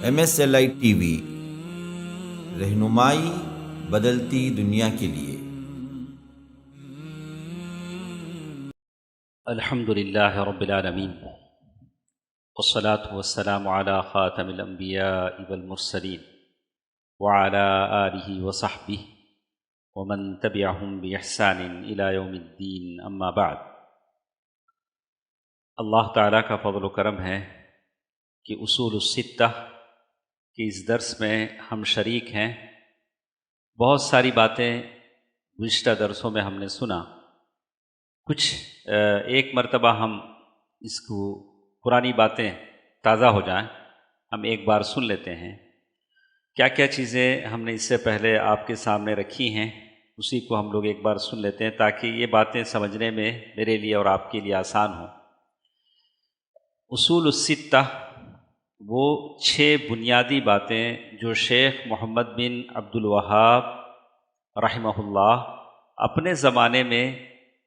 MSLI TV رہنمائی بدلتی دنیا کے لیے۔ الحمد للہ رب العالمین والصلاة والسلام علی خاتم الانبیاء والمرسلین وعلی آلہ وصحبہ ومن تبعہم بإحسان الی یوم الدین، اما بعد۔ اللہ تعالیٰ کا فضل و کرم ہے کہ اصول الستہ کے اس درس میں ہم شریک ہیں۔ بہت ساری باتیں گزشتہ درسوں میں ہم نے سنا، کچھ ایک مرتبہ ہم اس کو پرانی باتیں تازہ ہو جائیں، ہم ایک بار سن لیتے ہیں۔ کیا کیا چیزیں ہم نے اس سے پہلے آپ کے سامنے رکھی ہیں، اسی کو ہم لوگ ایک بار سن لیتے ہیں تاکہ یہ باتیں سمجھنے میں میرے لیے اور آپ کے لیے آسان ہوں۔ اصول الستہ وہ 6 بنیادی باتیں جو شیخ محمد بن عبد الوہاب رحمہ اللہ اپنے زمانے میں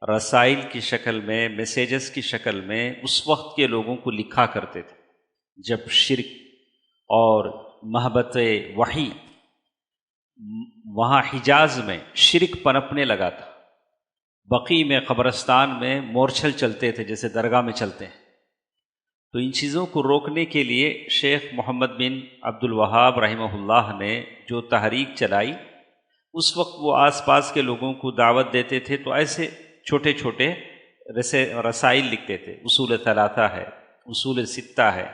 رسائل کی شکل میں، میسیجز کی شکل میں اس وقت کے لوگوں کو لکھا کرتے تھے، جب شرک اور محبت وحی وہاں حجاز میں شرک پنپنے لگا تھا۔ بقیع میں، قبرستان میں مورچھل چلتے تھے جیسے درگاہ میں چلتے ہیں۔ تو ان چیزوں کو روکنے کے لیے شیخ محمد بن عبد الوہاب رحمہ اللہ نے جو تحریک چلائی، اس وقت وہ آس پاس کے لوگوں کو دعوت دیتے تھے، تو ایسے چھوٹے چھوٹے رسائل لکھتے تھے۔ اصول ثلاثہ ہے، اصول ستہ ہے،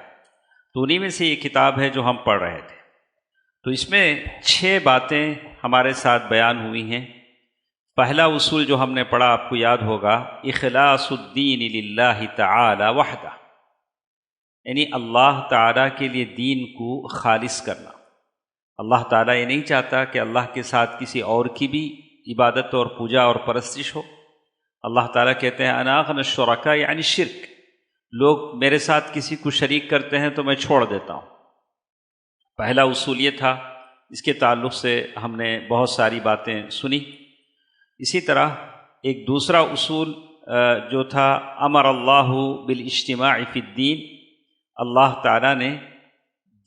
تو انہی میں سے یہ کتاب ہے جو ہم پڑھ رہے تھے۔ تو اس میں 6 باتیں ہمارے ساتھ بیان ہوئی ہیں۔ پہلا اصول جو ہم نے پڑھا آپ کو یاد ہوگا، اخلاص الدین للہ تعالی وحدہ، یعنی اللہ تعالیٰ کے لیے دین کو خالص کرنا۔ اللہ تعالیٰ یہ نہیں چاہتا کہ اللہ کے ساتھ کسی اور کی بھی عبادت اور پوجا اور پرستش ہو۔ اللہ تعالیٰ کہتے ہیں انا اغنی الشرکاء، یعنی شرک، لوگ میرے ساتھ کسی کو شریک کرتے ہیں تو میں چھوڑ دیتا ہوں۔ پہلا اصول یہ تھا، اس کے تعلق سے ہم نے بہت ساری باتیں سنی۔ اسی طرح ایک دوسرا اصول جو تھا، امر اللہ بالاجتماع فی الدین، اللہ تعالیٰ نے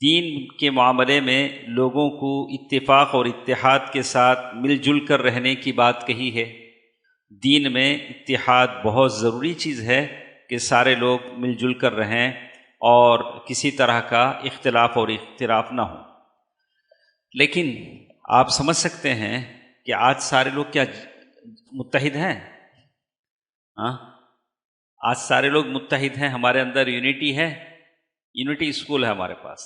دین کے معاملے میں لوگوں کو اتفاق اور اتحاد کے ساتھ مل جل کر رہنے کی بات کہی ہے۔ دین میں اتحاد بہت ضروری چیز ہے کہ سارے لوگ مل جل کر رہیں اور کسی طرح کا اختلاف اور اختلاف نہ ہو۔ لیکن آپ سمجھ سکتے ہیں کہ آج سارے لوگ کیا متحد ہیں؟ آج سارے لوگ متحد ہیں، ہمارے اندر یونٹی ہے، یونٹی اسکول ہے ہمارے پاس۔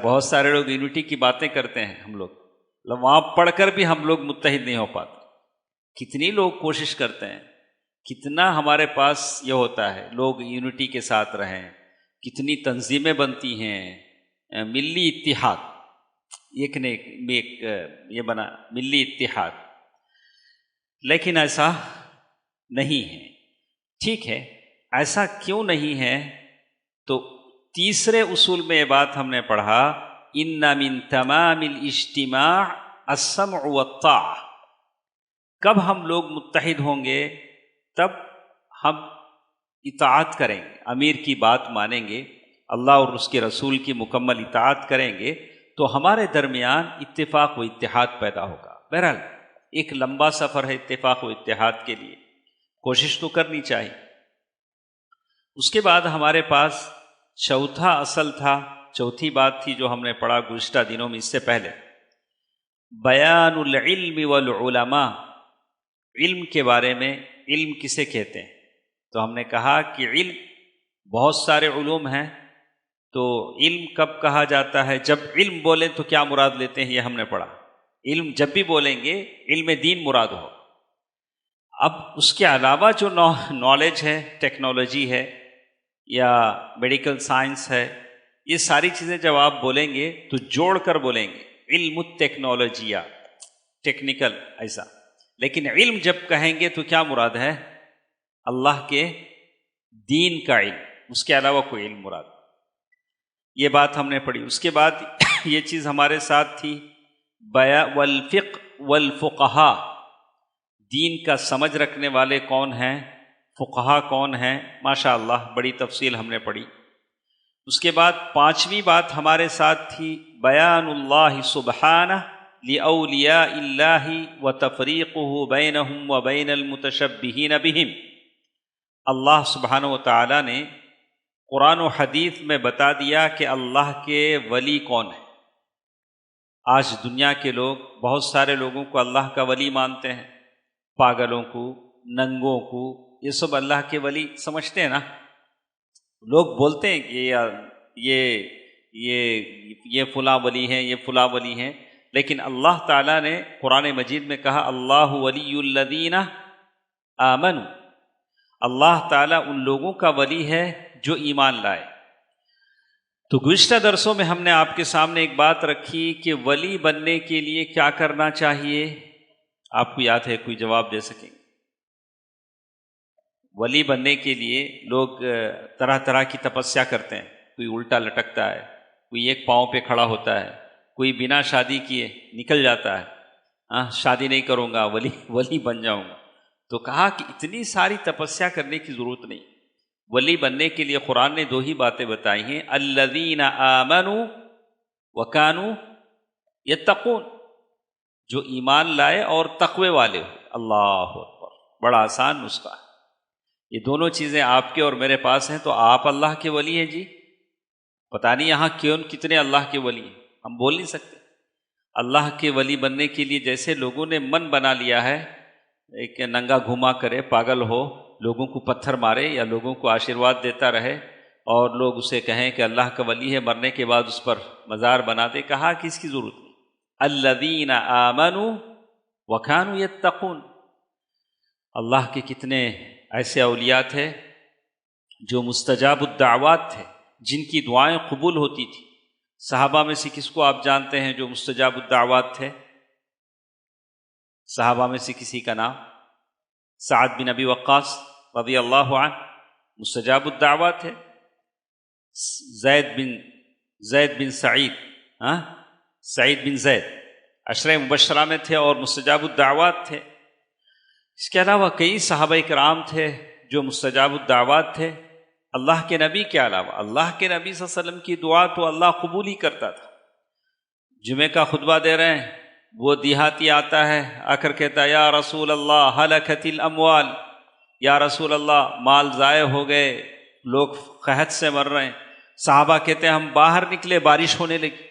بہت سارے لوگ یونٹی کی باتیں کرتے ہیں، ہم لوگ وہاں پڑھ کر بھی ہم لوگ متحد نہیں ہو پاتے۔ کتنی لوگ کوشش کرتے ہیں، کتنا ہمارے پاس یہ ہوتا ہے لوگ یونٹی کے ساتھ رہیں، کتنی تنظیمیں بنتی ہیں، ملی اتحاد، یہ بنا ملی اتحاد، لیکن ایسا نہیں ہے۔ ٹھیک ہے، ایسا کیوں نہیں ہے؟ تو تیسرے اصول میں یہ بات ہم نے پڑھا، ان من تمام الاجتماع السمع والطاعہ، کب ہم لوگ متحد ہوں گے؟ تب ہم اطاعت کریں گے، امیر کی بات مانیں گے، اللہ اور اس کے رسول کی مکمل اطاعت کریں گے، تو ہمارے درمیان اتفاق و اتحاد پیدا ہوگا۔ بہرحال ایک لمبا سفر ہے اتفاق و اتحاد کے لیے، کوشش تو کرنی چاہیے۔ اس کے بعد ہمارے پاس چوتھا اصل تھا، چوتھی بات تھی جو ہم نے پڑھا گزشتہ دنوں میں، اس سے پہلے، بیان العلم والعلماء، علم کے بارے میں، علم کسے کہتے ہیں؟ تو ہم نے کہا کہ علم بہت سارے علوم ہیں، تو علم کب کہا جاتا ہے؟ جب علم بولیں تو کیا مراد لیتے ہیں، یہ ہم نے پڑھا۔ علم جب بھی بولیں گے علم دین مراد ہو۔ اب اس کے علاوہ جو نالج ہے، ٹیکنالوجی ہے یا میڈیکل سائنس ہے، یہ ساری چیزیں جب آپ بولیں گے تو جوڑ کر بولیں گے، علم الٹیکنالوجیا، ٹیکنیکل ایسا۔ لیکن علم جب کہیں گے تو کیا مراد ہے؟ اللہ کے دین کا علم، اس کے علاوہ کوئی علم مراد۔ یہ بات ہم نے پڑھی۔ اس کے بعد یہ چیز ہمارے ساتھ تھی، والفقہ والفقہاء، دین کا سمجھ رکھنے والے کون ہیں، فقہا کون ہیں، ماشاء اللہ بڑی تفصیل ہم نے پڑھی۔ اس کے بعد پانچویں بات ہمارے ساتھ تھی بیان اللہ سبحانہ لأولیاء اللہ وتفریقہ بینہم وبین المتشبہین بہم۔ اللہ سبحانہ و تعالیٰ نے قرآن و حدیث میں بتا دیا کہ اللہ کے ولی کون ہیں۔ آج دنیا کے لوگ بہت سارے لوگوں کو اللہ کا ولی مانتے ہیں، پاگلوں کو، ننگوں کو، یہ سب اللہ کے ولی سمجھتے ہیں نا۔ لوگ بولتے ہیں کہ یہ فلاں ولی ہیں، یہ فلاں ولی ہیں، لیکن اللہ تعالیٰ نے قرآن مجید میں کہا اللہ ولی الذین آمنوا، اللہ تعالیٰ ان لوگوں کا ولی ہے جو ایمان لائے۔ تو گزشتہ درسوں میں ہم نے آپ کے سامنے ایک بات رکھی کہ ولی بننے کے لیے کیا کرنا چاہیے۔ آپ کو یاد ہے؟ کوئی جواب دے سکیں؟ ولی بننے کے لیے لوگ طرح طرح کی تپسیا کرتے ہیں، کوئی الٹا لٹکتا ہے، کوئی ایک پاؤں پہ کھڑا ہوتا ہے، کوئی بنا شادی کیے نکل جاتا ہے، شادی نہیں کروں گا، ولی بن جاؤں گا۔ تو کہا کہ اتنی ساری تپسیا کرنے کی ضرورت نہیں۔ ولی بننے کے لیے قرآن نے دو ہی باتیں بتائی ہیں، الذین آمنوا وکانوا یتقون، جو ایمان لائے اور تقوی والے ہو۔ اللہ اکبر، بڑا آسان نسخہ ہے۔ یہ دونوں چیزیں آپ کے اور میرے پاس ہیں تو آپ اللہ کے ولی ہیں جی۔ پتہ نہیں یہاں کتنے اللہ کے ولی ہیں، ہم بول نہیں سکتے۔ اللہ کے ولی بننے کے لیے جیسے لوگوں نے من بنا لیا ہے، ایک ننگا گھوما کرے، پاگل ہو، لوگوں کو پتھر مارے یا لوگوں کو آشیرواد دیتا رہے اور لوگ اسے کہیں کہ اللہ کا ولی ہے، مرنے کے بعد اس پر مزار بنا دے، کہا کہ اس کی ضرورت نہیں۔ الذین آمنوا وکانوا یتقون، اللہ کے کتنے ایسے اولیاء تھے جو مستجاب الدعوات تھے، جن کی دعائیں قبول ہوتی تھی۔ صحابہ میں سے کس کو آپ جانتے ہیں جو مستجاب الدعوات تھے؟ صحابہ میں سے کسی کا نام؟ سعد بن ابی وقاص رضی اللہ عنہ مستجاب الدعوات ہے۔ زید بن سعید، سعید بن زید عشرہ مبشرہ میں تھے اور مستجاب الدعوات تھے۔ اس کے علاوہ کئی صحابہ کرام تھے جو مستجاب الدعوات تھے، اللہ کے نبی کے علاوہ۔ اللہ کے نبی صلی اللہ علیہ وسلم کی دعا تو اللہ قبول ہی کرتا تھا۔ جمعے کا خطبہ دے رہے ہیں، وہ دیہاتی آتا ہے، آ کر کہتا ہے یا رسول اللہ ہلکت الاموال، یا رسول اللہ مال ضائع ہو گئے، لوگ قحط سے مر رہے ہیں۔ صحابہ کہتے ہیں ہم باہر نکلے، بارش ہونے لگی،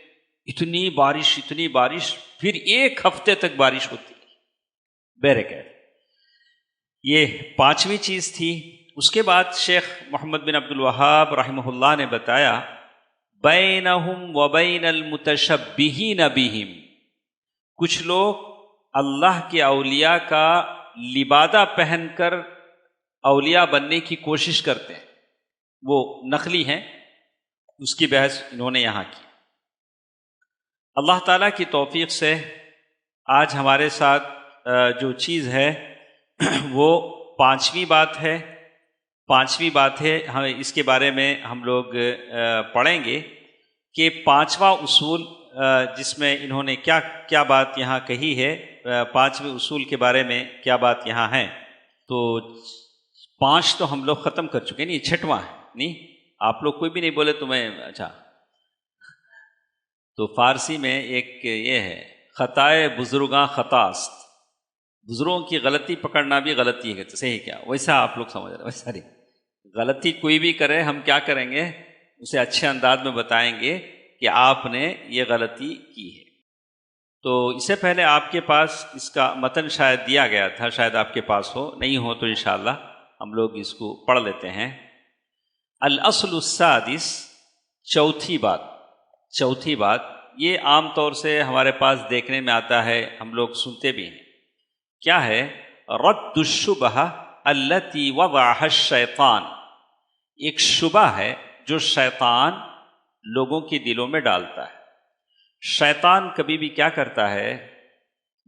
اتنی بارش، پھر ایک ہفتے تک بارش ہوتی بہرکیف۔ یہ پانچویں چیز تھی۔ اس کے بعد شیخ محمد بن عبد الوہاب رحمہ اللہ نے بتایا بینہم وبین المتشبہین بہم، کچھ لوگ اللہ کے اولیاء کا لبادہ پہن کر اولیاء بننے کی کوشش کرتے ہیں، وہ نقلی ہیں، اس کی بحث انہوں نے یہاں کی۔ اللہ تعالیٰ کی توفیق سے آج ہمارے ساتھ جو چیز ہے وہ پانچویں بات ہے۔ ہمیں اس کے بارے میں ہم لوگ پڑھیں گے کہ پانچواں اصول جس میں انہوں نے کیا بات یہاں کہی ہے، پانچویں اصول کے بارے میں کیا بات یہاں ہے۔ تو 5 تو ہم لوگ ختم کر چکے، نہیں 6واں ہے، نہیں آپ لوگ کوئی بھی نہیں بولے تو میں اچھا۔ تو فارسی میں ایک یہ ہے خطائے بزرگاں خطاست، بزرگوں کی غلطی پکڑنا بھی غلطی ہے، صحیح کیا ویسا آپ لوگ سمجھ رہے، ویسا نہیں۔ غلطی کوئی بھی کرے ہم کیا کریں گے، اسے اچھے انداز میں بتائیں گے کہ آپ نے یہ غلطی کی ہے۔ تو اس سے پہلے آپ کے پاس اس کا متن شاید دیا گیا تھا، شاید آپ کے پاس ہو، نہیں ہو تو انشاءاللہ ہم لوگ اس کو پڑھ لیتے ہیں۔ الاصل السادس، چوتھی بات، یہ عام طور سے ہمارے پاس دیکھنے میں آتا ہے، ہم لوگ سنتے بھی ہیں۔ کیا ہے؟ رد الشبہ التی وضعها الشیطان، ایک شبہ ہے جو شیطان لوگوں کے دلوں میں ڈالتا ہے۔ شیطان کبھی بھی کیا کرتا ہے،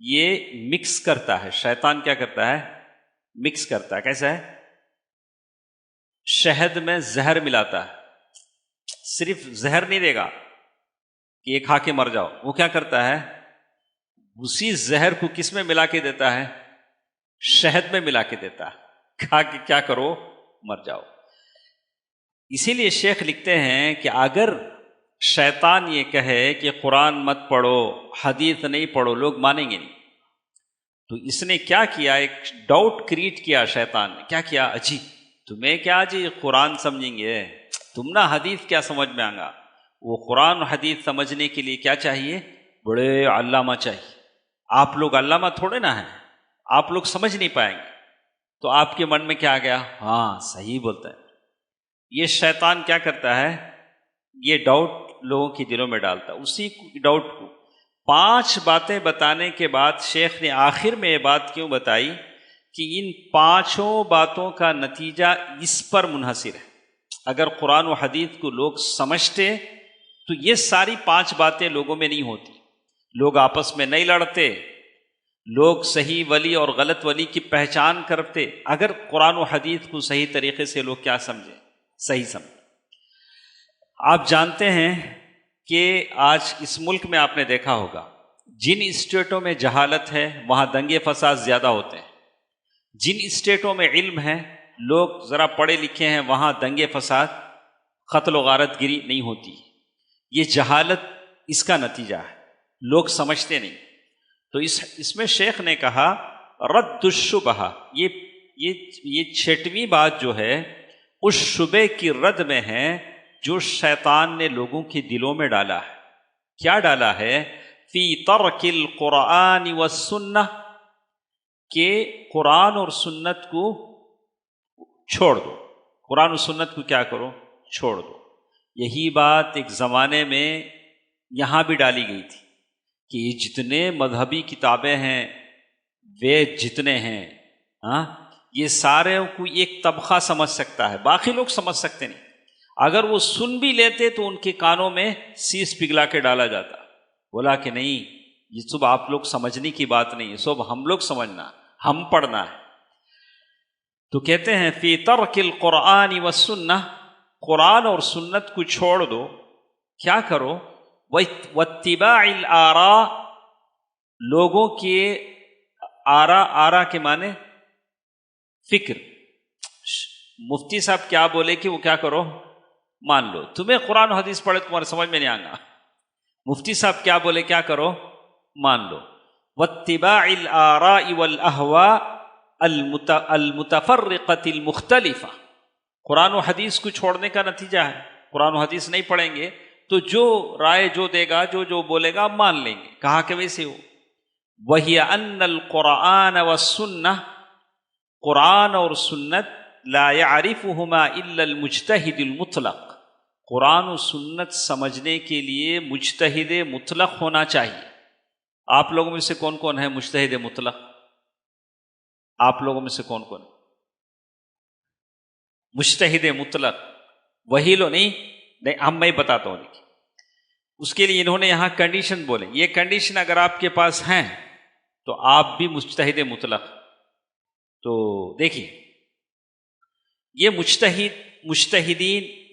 یہ مکس کرتا ہے۔ شیطان کیا کرتا ہے؟ مکس کرتا ہے۔ کیسا ہے؟ شہد میں زہر ملاتا ہے، صرف زہر نہیں دے گا کہ یہ کھا کے مر جاؤ، وہ کیا کرتا ہے، اسی زہر کو کس میں ملا کے دیتا ہے؟ شہد میں ملا کے دیتا ہے، کھا کے کیا کرو، مر جاؤ۔ اسی لیے شیخ لکھتے ہیں کہ اگر شیطان یہ کہے کہ قرآن مت پڑھو، حدیث نہیں پڑھو، لوگ مانیں گے نہیں. تو اس نے کیا کیا، ایک ڈاؤٹ کریٹ کیا شیطان نے. کیا کیا؟ اجی تمہیں کیا جی قرآن سمجھیں گے تم، نہ حدیث کیا سمجھ میں آئے گا. وہ قرآن و حدیث سمجھنے کے لیے کیا چاہیے؟ بڑے علامہ چاہیے. آپ لوگ علامہ تھوڑے نہ ہیں، آپ لوگ سمجھ نہیں پائیں گے. تو آپ کے من میں کیا آ گیا؟ ہاں صحیح بولتا ہے. یہ شیطان کیا کرتا ہے؟ یہ ڈاؤٹ لوگوں کے دلوں میں ڈالتا ہے. اسی ڈاؤٹ کو 5 باتیں بتانے کے بعد شیخ نے آخر میں یہ بات کیوں بتائی کہ ان 5 باتوں کا نتیجہ اس پر منحصر ہے. اگر قرآن و حدیث کو لوگ سمجھتے تو یہ ساری 5 باتیں لوگوں میں نہیں ہوتی. لوگ آپس میں نہیں لڑتے، لوگ صحیح ولی اور غلط ولی کی پہچان کرتے اگر قرآن و حدیث کو صحیح طریقے سے لوگ کیا سمجھیں، صحیح سمجھیں. آپ جانتے ہیں کہ آج اس ملک میں آپ نے دیکھا ہوگا جن اسٹیٹوں میں جہالت ہے وہاں دنگے فساد زیادہ ہوتے ہیں. جن اسٹیٹوں میں علم ہے، لوگ ذرا پڑھے لکھے ہیں، وہاں دنگے فساد، قتل و غارت گری نہیں ہوتی. یہ جہالت اس کا نتیجہ ہے، لوگ سمجھتے نہیں. تو اس میں شیخ نے کہا رد الشبہ، یہ 6ویں بات جو ہے اس شبے کی رد میں ہے جو شیطان نے لوگوں کے دلوں میں ڈالا ہے. کیا ڈالا ہے؟ فی ترک القرآن والسنہ، کہ قرآن اور سنت کو چھوڑ دو. قرآن و سنت کو کیا کرو؟ چھوڑ دو. یہی بات ایک زمانے میں یہاں بھی ڈالی گئی تھی کہ یہ جتنے مذہبی کتابیں ہیں، وید جتنے ہیں، یہ سارے کو ایک طبقہ سمجھ سکتا ہے، باقی لوگ سمجھ سکتے نہیں. اگر وہ سن بھی لیتے تو ان کے کانوں میں سیس پگھلا کے ڈالا جاتا. بولا کہ نہیں، یہ سب آپ لوگ سمجھنے کی بات نہیں ہے، سب ہم لوگ سمجھنا، ہم پڑھنا ہے. تو کہتے ہیں فی ترک القرآن والسنہ، قرآن اور سنت کو چھوڑ دو. کیا کرو؟ واتباع الآراء، لوگوں کے آرا کے معنی فکر. مفتی صاحب کیا بولے کہ وہ کیا کرو؟ مان لو. تمہیں قرآن و حدیث پڑھے تمہارے سمجھ میں نہیں آئے گا، مفتی صاحب کیا بولے کیا کرو؟ مان لو. واتباع الآراء والاہواء المتفرقة المختلفة، قرآن و حدیث کو چھوڑنے کا نتیجہ ہے. قرآن و حدیث نہیں پڑھیں گے تو جو رائے جو دے گا، جو بولے گا مان لیں گے. کہا کہ ویسے ہو. وہی ان القرآن والسنہ، قرآن اور سنت لا يعرفهما الا المجتہد المطلق، قرآن و سنت سمجھنے کے لیے مجتہد مطلق ہونا چاہیے. آپ لوگوں میں سے کون کون ہے مجتہد مطلق؟ آپ لوگوں میں سے کون کون ہے مجتہد مطلق؟ وہی لو نہیں ہم میں بتاتا ہوں. دیکھیے اس کے لیے انہوں نے یہاں کنڈیشن بولے. یہ کنڈیشن اگر آپ کے پاس ہیں تو آپ بھی مجتہد مطلق. تو دیکھیے یہ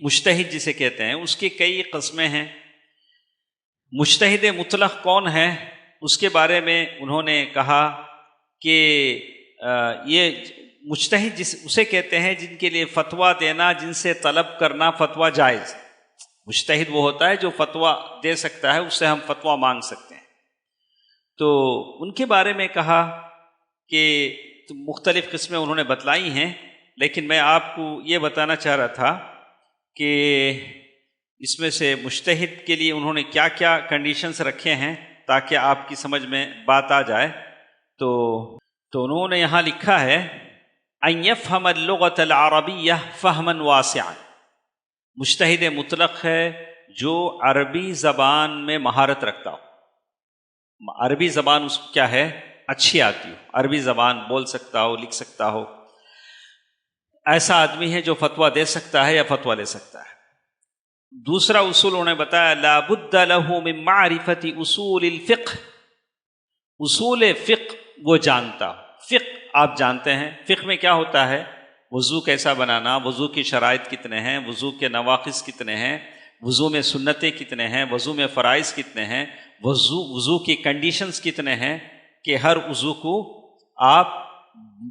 مجتہد جسے کہتے ہیں اس کی کئی قسمیں ہیں. مجتہد مطلق کون ہے اس کے بارے میں انہوں نے کہا کہ یہ مجتہد اسے کہتے ہیں جن کے لیے فتویٰ دینا، جن سے طلب کرنا فتویٰ جائز. مجتہد وہ ہوتا ہے جو فتویٰ دے سکتا ہے، اس سے ہم فتویٰ مانگ سکتے ہیں. تو ان کے بارے میں کہا کہ مختلف قسمیں انہوں نے بتلائی ہیں، لیکن میں آپ کو یہ بتانا چاہ رہا تھا کہ اس میں سے مجتہد کے لیے انہوں نے کیا کیا کنڈیشنز رکھے ہیں تاکہ آپ کی سمجھ میں بات آ جائے. تو انہوں نے یہاں لکھا ہے ان یفہم اللغۃ العربیہ فہما واسعا. مجتہد مطلق ہے جو عربی زبان میں مہارت رکھتا ہو. عربی زبان اس کو کیا ہے؟ اچھی آتی ہو، عربی زبان بول سکتا ہو، لکھ سکتا ہو. ایسا آدمی ہے جو فتویٰ دے سکتا ہے یا فتویٰ لے سکتا ہے. دوسرا اصول انہوں نے بتایا لا بد له من معرفت اصول الفقہ. اصول فقہ وہ جانتا. فقہ آپ جانتے ہیں، فقہ میں کیا ہوتا ہے؟ وضو کیسا بنانا، وضو کی شرائط کتنے ہیں، وضو کے نواقص کتنے ہیں، وضو میں سنتیں کتنے ہیں، وضو میں فرائض کتنے ہیں، وضو کی کنڈیشنز کتنے ہیں کہ ہر وضو کو آپ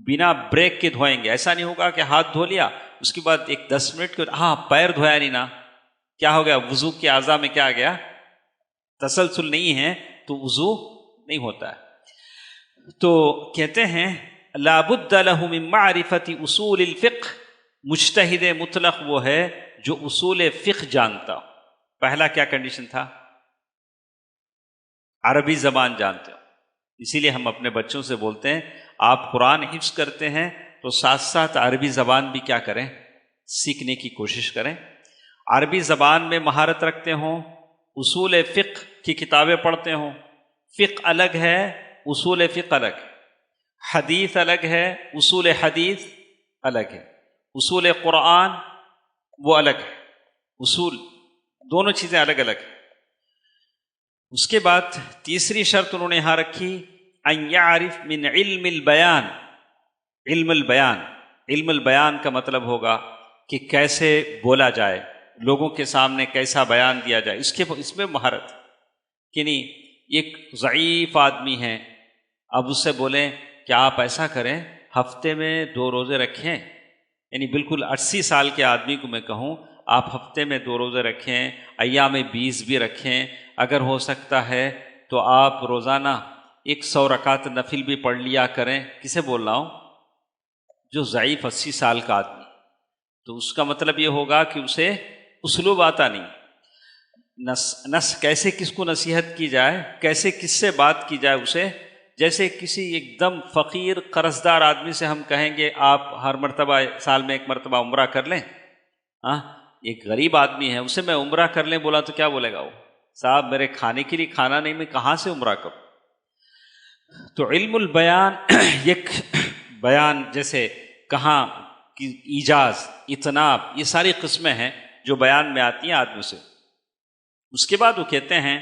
بنا بریک کے دھوئیں گے. ایسا نہیں ہوگا کہ ہاتھ دھو لیا اس کے بعد ایک 10 منٹ کے پیر دھویا نہیں نا, کیا ہو گیا؟ وضو کے اعضاء میں کیا آ گیا؟ تسلسل نہیں ہے تو وضو نہیں ہوتا ہے. تو کہتے ہیں لا بد له من معرفت اصول الفقہ. مجتہد مطلق وہ ہے جو اصول فقہ جانتا. پہلا کیا کنڈیشن تھا؟ عربی زبان جانتے ہو. اسی لیے ہم اپنے بچوں سے بولتے ہیں آپ قرآن حفظ کرتے ہیں تو ساتھ ساتھ عربی زبان بھی کیا کریں؟ سیکھنے کی کوشش کریں. عربی زبان میں مہارت رکھتے ہوں, اصول فقہ کی کتابیں پڑھتے ہوں. فقہ الگ ہے, اصول فقہ الگ ہے. حدیث الگ ہے, اصول حدیث الگ ہے. اصول قرآن وہ الگ ہے. اصول دونوں چیزیں الگ الگ ہیں. اس کے بعد تیسری شرط انہوں نے یہاں رکھی ان یعرف من علم البیان. علم البیان, علم البیان کا مطلب ہوگا کہ کیسے بولا جائے, لوگوں کے سامنے کیسا بیان دیا جائے, اس میں مہارت. کہ نہیں ایک ضعیف آدمی ہے, اب اس سے بولیں کہ آپ ایسا کریں ہفتے میں 2 روزے رکھیں, یعنی بالکل 80 سال کے آدمی کو میں کہوں آپ ہفتے میں 2 روزے رکھیں, ایام 20 بھی رکھیں, اگر ہو سکتا ہے تو آپ روزانہ 100 رکعت نفل بھی پڑھ لیا کریں. کسے بول رہا ہوں؟ جو ضعیف 80 سال کا آدمی. تو اس کا مطلب یہ ہوگا کہ اسے اسلوب آتا نہیں. کیسے کس کو نصیحت کی جائے, کیسے کس سے بات کی جائے اسے. جیسے کسی ایک دم فقیر قرض دار آدمی سے ہم کہیں گے آپ ہر مرتبہ سال میں 1 مرتبہ عمرہ کر لیں. ایک غریب آدمی ہے اسے میں عمرہ کر لیں بولا تو کیا بولے گا وہ؟ صاحب میرے کھانے کے لیے کھانا نہیں, میں کہاں سے عمرہ کروں؟ تو علم البیان ایک بیان جیسے کہاں کی ایجاز, اطناب, یہ ساری قسمیں ہیں جو بیان میں آتی ہیں آدمی سے. اس کے بعد وہ کہتے ہیں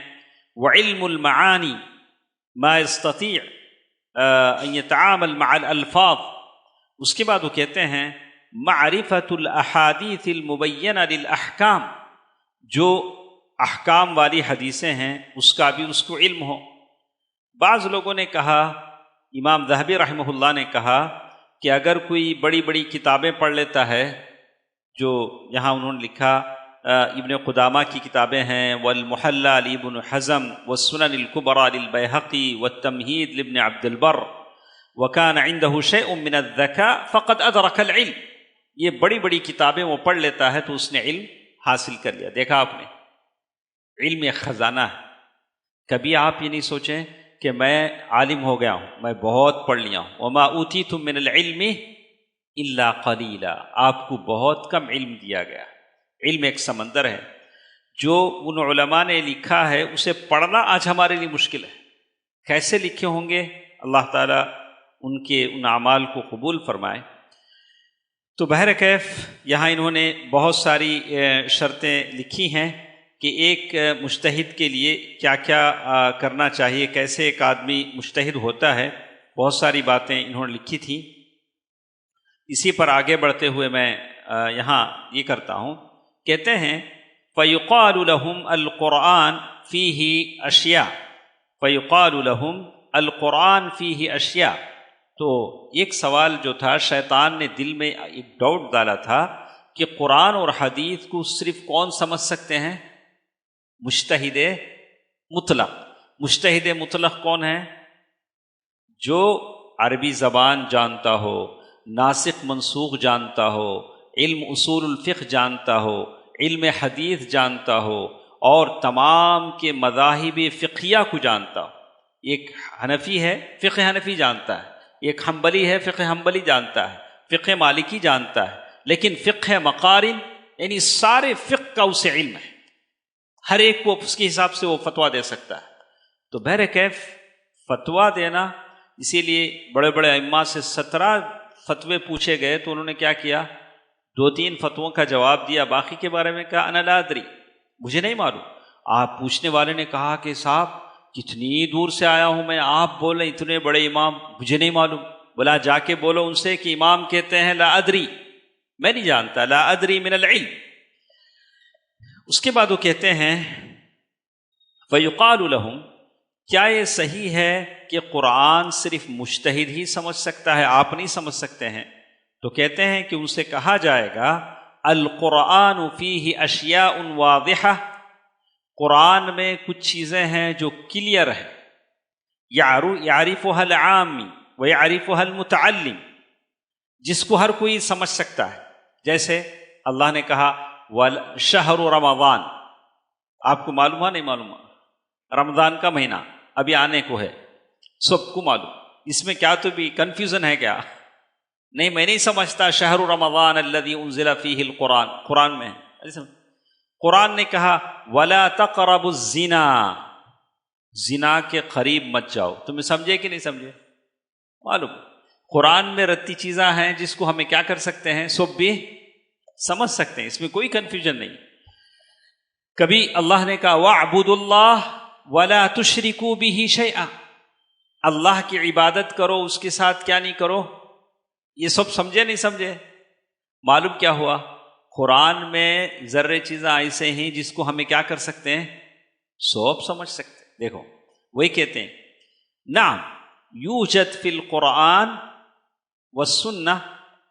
وعلم المعانی ما يستطيع ان يتعامل مع الالفاظ. اس کے بعد وہ کہتے ہیں معرفت الاحادیث المبینہ للاحکام. جو احکام والی حدیثیں ہیں اس کا بھی اس کو علم ہو. بعض لوگوں نے کہا, امام ذہبی رحمہ اللہ نے کہا کہ اگر کوئی بڑی بڑی کتابیں پڑھ لیتا ہے, جو یہاں انہوں نے لکھا ابن قدامہ کی کتابیں ہیں, والمحلى لابن حزم, والسنن الكبرى للبيهقي, والتمهيد لابن عبد البر, وكان عنده شيء من الذكاء فقد أدرك العلم. یہ بڑی بڑی کتابیں وہ پڑھ لیتا ہے تو اس نے علم حاصل کر لیا. دیکھا آپ نے, علم ایک خزانہ ہے. کبھی آپ یہ نہیں سوچیں کہ میں عالم ہو گیا ہوں, میں بہت پڑھ لیا ہوں. وما اوتیتم من العلم الا قلیلا, آپ کو بہت کم علم دیا گیا. علم ایک سمندر ہے. جو ان علماء نے لکھا ہے اسے پڑھنا آج ہمارے لیے مشکل ہے. کیسے لکھے ہوں گے؟ اللہ تعالیٰ ان کے ان اعمال کو قبول فرمائے. تو بہرکیف یہاں انہوں نے بہت ساری شرطیں لکھی ہیں کہ ایک مجتہد کے لیے کیا کیا کرنا چاہیے, کیسے ایک آدمی مجتہد ہوتا ہے. بہت ساری باتیں انہوں نے لکھی تھیں. اسی پر آگے بڑھتے ہوئے میں یہاں یہ کرتا ہوں. کہتے ہیں فَيُقَالُ لَهُمْ الْقُرْآنُ فِيهِ أَشْيَاء, فَيُقَالُ لَهُمْ الْقُرْآنُ فِيهِ أَشْيَاء. تو ایک سوال جو تھا, شیطان نے دل میں ایک ڈاؤٹ ڈالا تھا کہ قرآن اور حدیث کو صرف کون سمجھ سکتے ہیں؟ مجتہد مطلق. مجتہد مطلق کون ہے؟ جو عربی زبان جانتا ہو, ناسخ منسوخ جانتا ہو, علم اصول الفقہ جانتا ہو, علم حدیث جانتا ہو, اور تمام کے مذاہب فقہیہ کو جانتا ہو. ایک حنفی ہے, فقہ حنفی جانتا ہے. ایک حنبلی ہے, فقہ حنبلی جانتا ہے. فقہ مالکی جانتا ہے. لیکن فقہ مقارن یعنی سارے فقہ کا اسے علم ہے. ہر ایک کو اس کے حساب سے وہ فتویٰ دے سکتا ہے. تو بہرکیف فتویٰ دینا, اسی لیے بڑے بڑے ائمہ سے 17 فتوے پوچھے گئے تو انہوں نے کیا کیا؟ 2-3 فتووں کا جواب دیا, باقی کے بارے میں کہا انا لا ادری, مجھے نہیں معلوم. آپ پوچھنے والے نے کہا کہ صاحب کتنی دور سے آیا ہوں میں, آپ بولیں اتنے بڑے امام, مجھے نہیں معلوم. بولا جا کے بولو ان سے کہ امام کہتے ہیں لا ادری, میں نہیں جانتا, لا ادری من العلم. اس کے بعد وہ کہتے ہیں فیقال لہم, کیا یہ صحیح ہے کہ قرآن صرف مجتہد ہی سمجھ سکتا ہے، آپ نہیں سمجھ سکتے ہیں؟ تو کہتے ہیں کہ ان سے کہا جائے گا القرآن فیہ اشیاء واضحہ، قرآن میں کچھ چیزیں ہیں جو کلیئر ہیں، یعرفها العامی ویعرفها المتعلم، جس کو ہر کوئی سمجھ سکتا ہے۔ جیسے اللہ نے کہا شہر رمضان، آپ کو معلوم ہے نہیں معلوم ہے؟ رمضان کا مہینہ ابھی آنے کو ہے، سب کو معلوم، اس میں کیا تو بھی کنفیوژن ہے کیا؟ نہیں، میں نہیں سمجھتا شہر رمضان الذی انزل فیہ القرآن، قرآن میں ہے۔ قرآن نے کہا ولا تقربوا الزنا، زنا کے قریب مت جاؤ، تمہیں سمجھے کہ نہیں سمجھے؟ معلوم قرآن میں رتی چیزاں ہیں جس کو ہمیں کیا کر سکتے ہیں، سب بھی سمجھ سکتے ہیں، اس میں کوئی کنفیوژن نہیں۔ کبھی اللہ نے کہا وَاعْبُدُوا اللَّهَ وَلَا تُشْرِكُوا بِهِ شَيْئًا، اللہ کی عبادت کرو، اس کے ساتھ کیا نہیں کرو۔ یہ سب سمجھے نہیں سمجھے؟ معلوم کیا ہوا؟ قرآن میں ذرے چیزیں ایسے ہیں جس کو ہمیں کیا کر سکتے ہیں، سب سمجھ سکتے ہیں۔ دیکھو وہی کہتے ہیں نعم یوجد فی القرآن والسنہ،